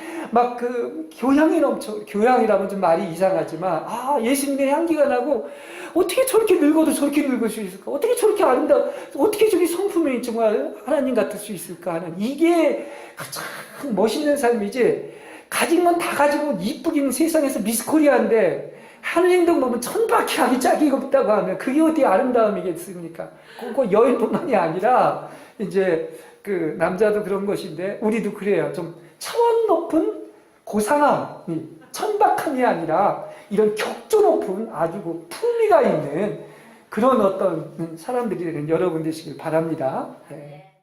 Speaker 1: 교양이 교양이라면 좀 말이 이상하지만, 예수님의 향기가 나고, 어떻게 저렇게 늙어도 저렇게 늙을 수 있을까? 어떻게 저렇게 어떻게 저기 성품이 정말 하나님 같을 수 있을까 하는, 이게 가장 멋있는 삶이지, 가진 건 다 가지고 이쁘긴 세상에서 미스 코리아인데, 하는 행동 보면 천박하게 짝이 없다고 하면 그게 어디 아름다움이겠습니까? 꼭 여인뿐만이 아니라, 이제, 남자도 그런 것인데, 우리도 그래요. 좀 차원 높은 고상함이, 천박함이 아니라, 이런 격조 높은 아주 품위가 있는 그런 어떤 사람들이 되는 여러분 되시길 바랍니다. 네.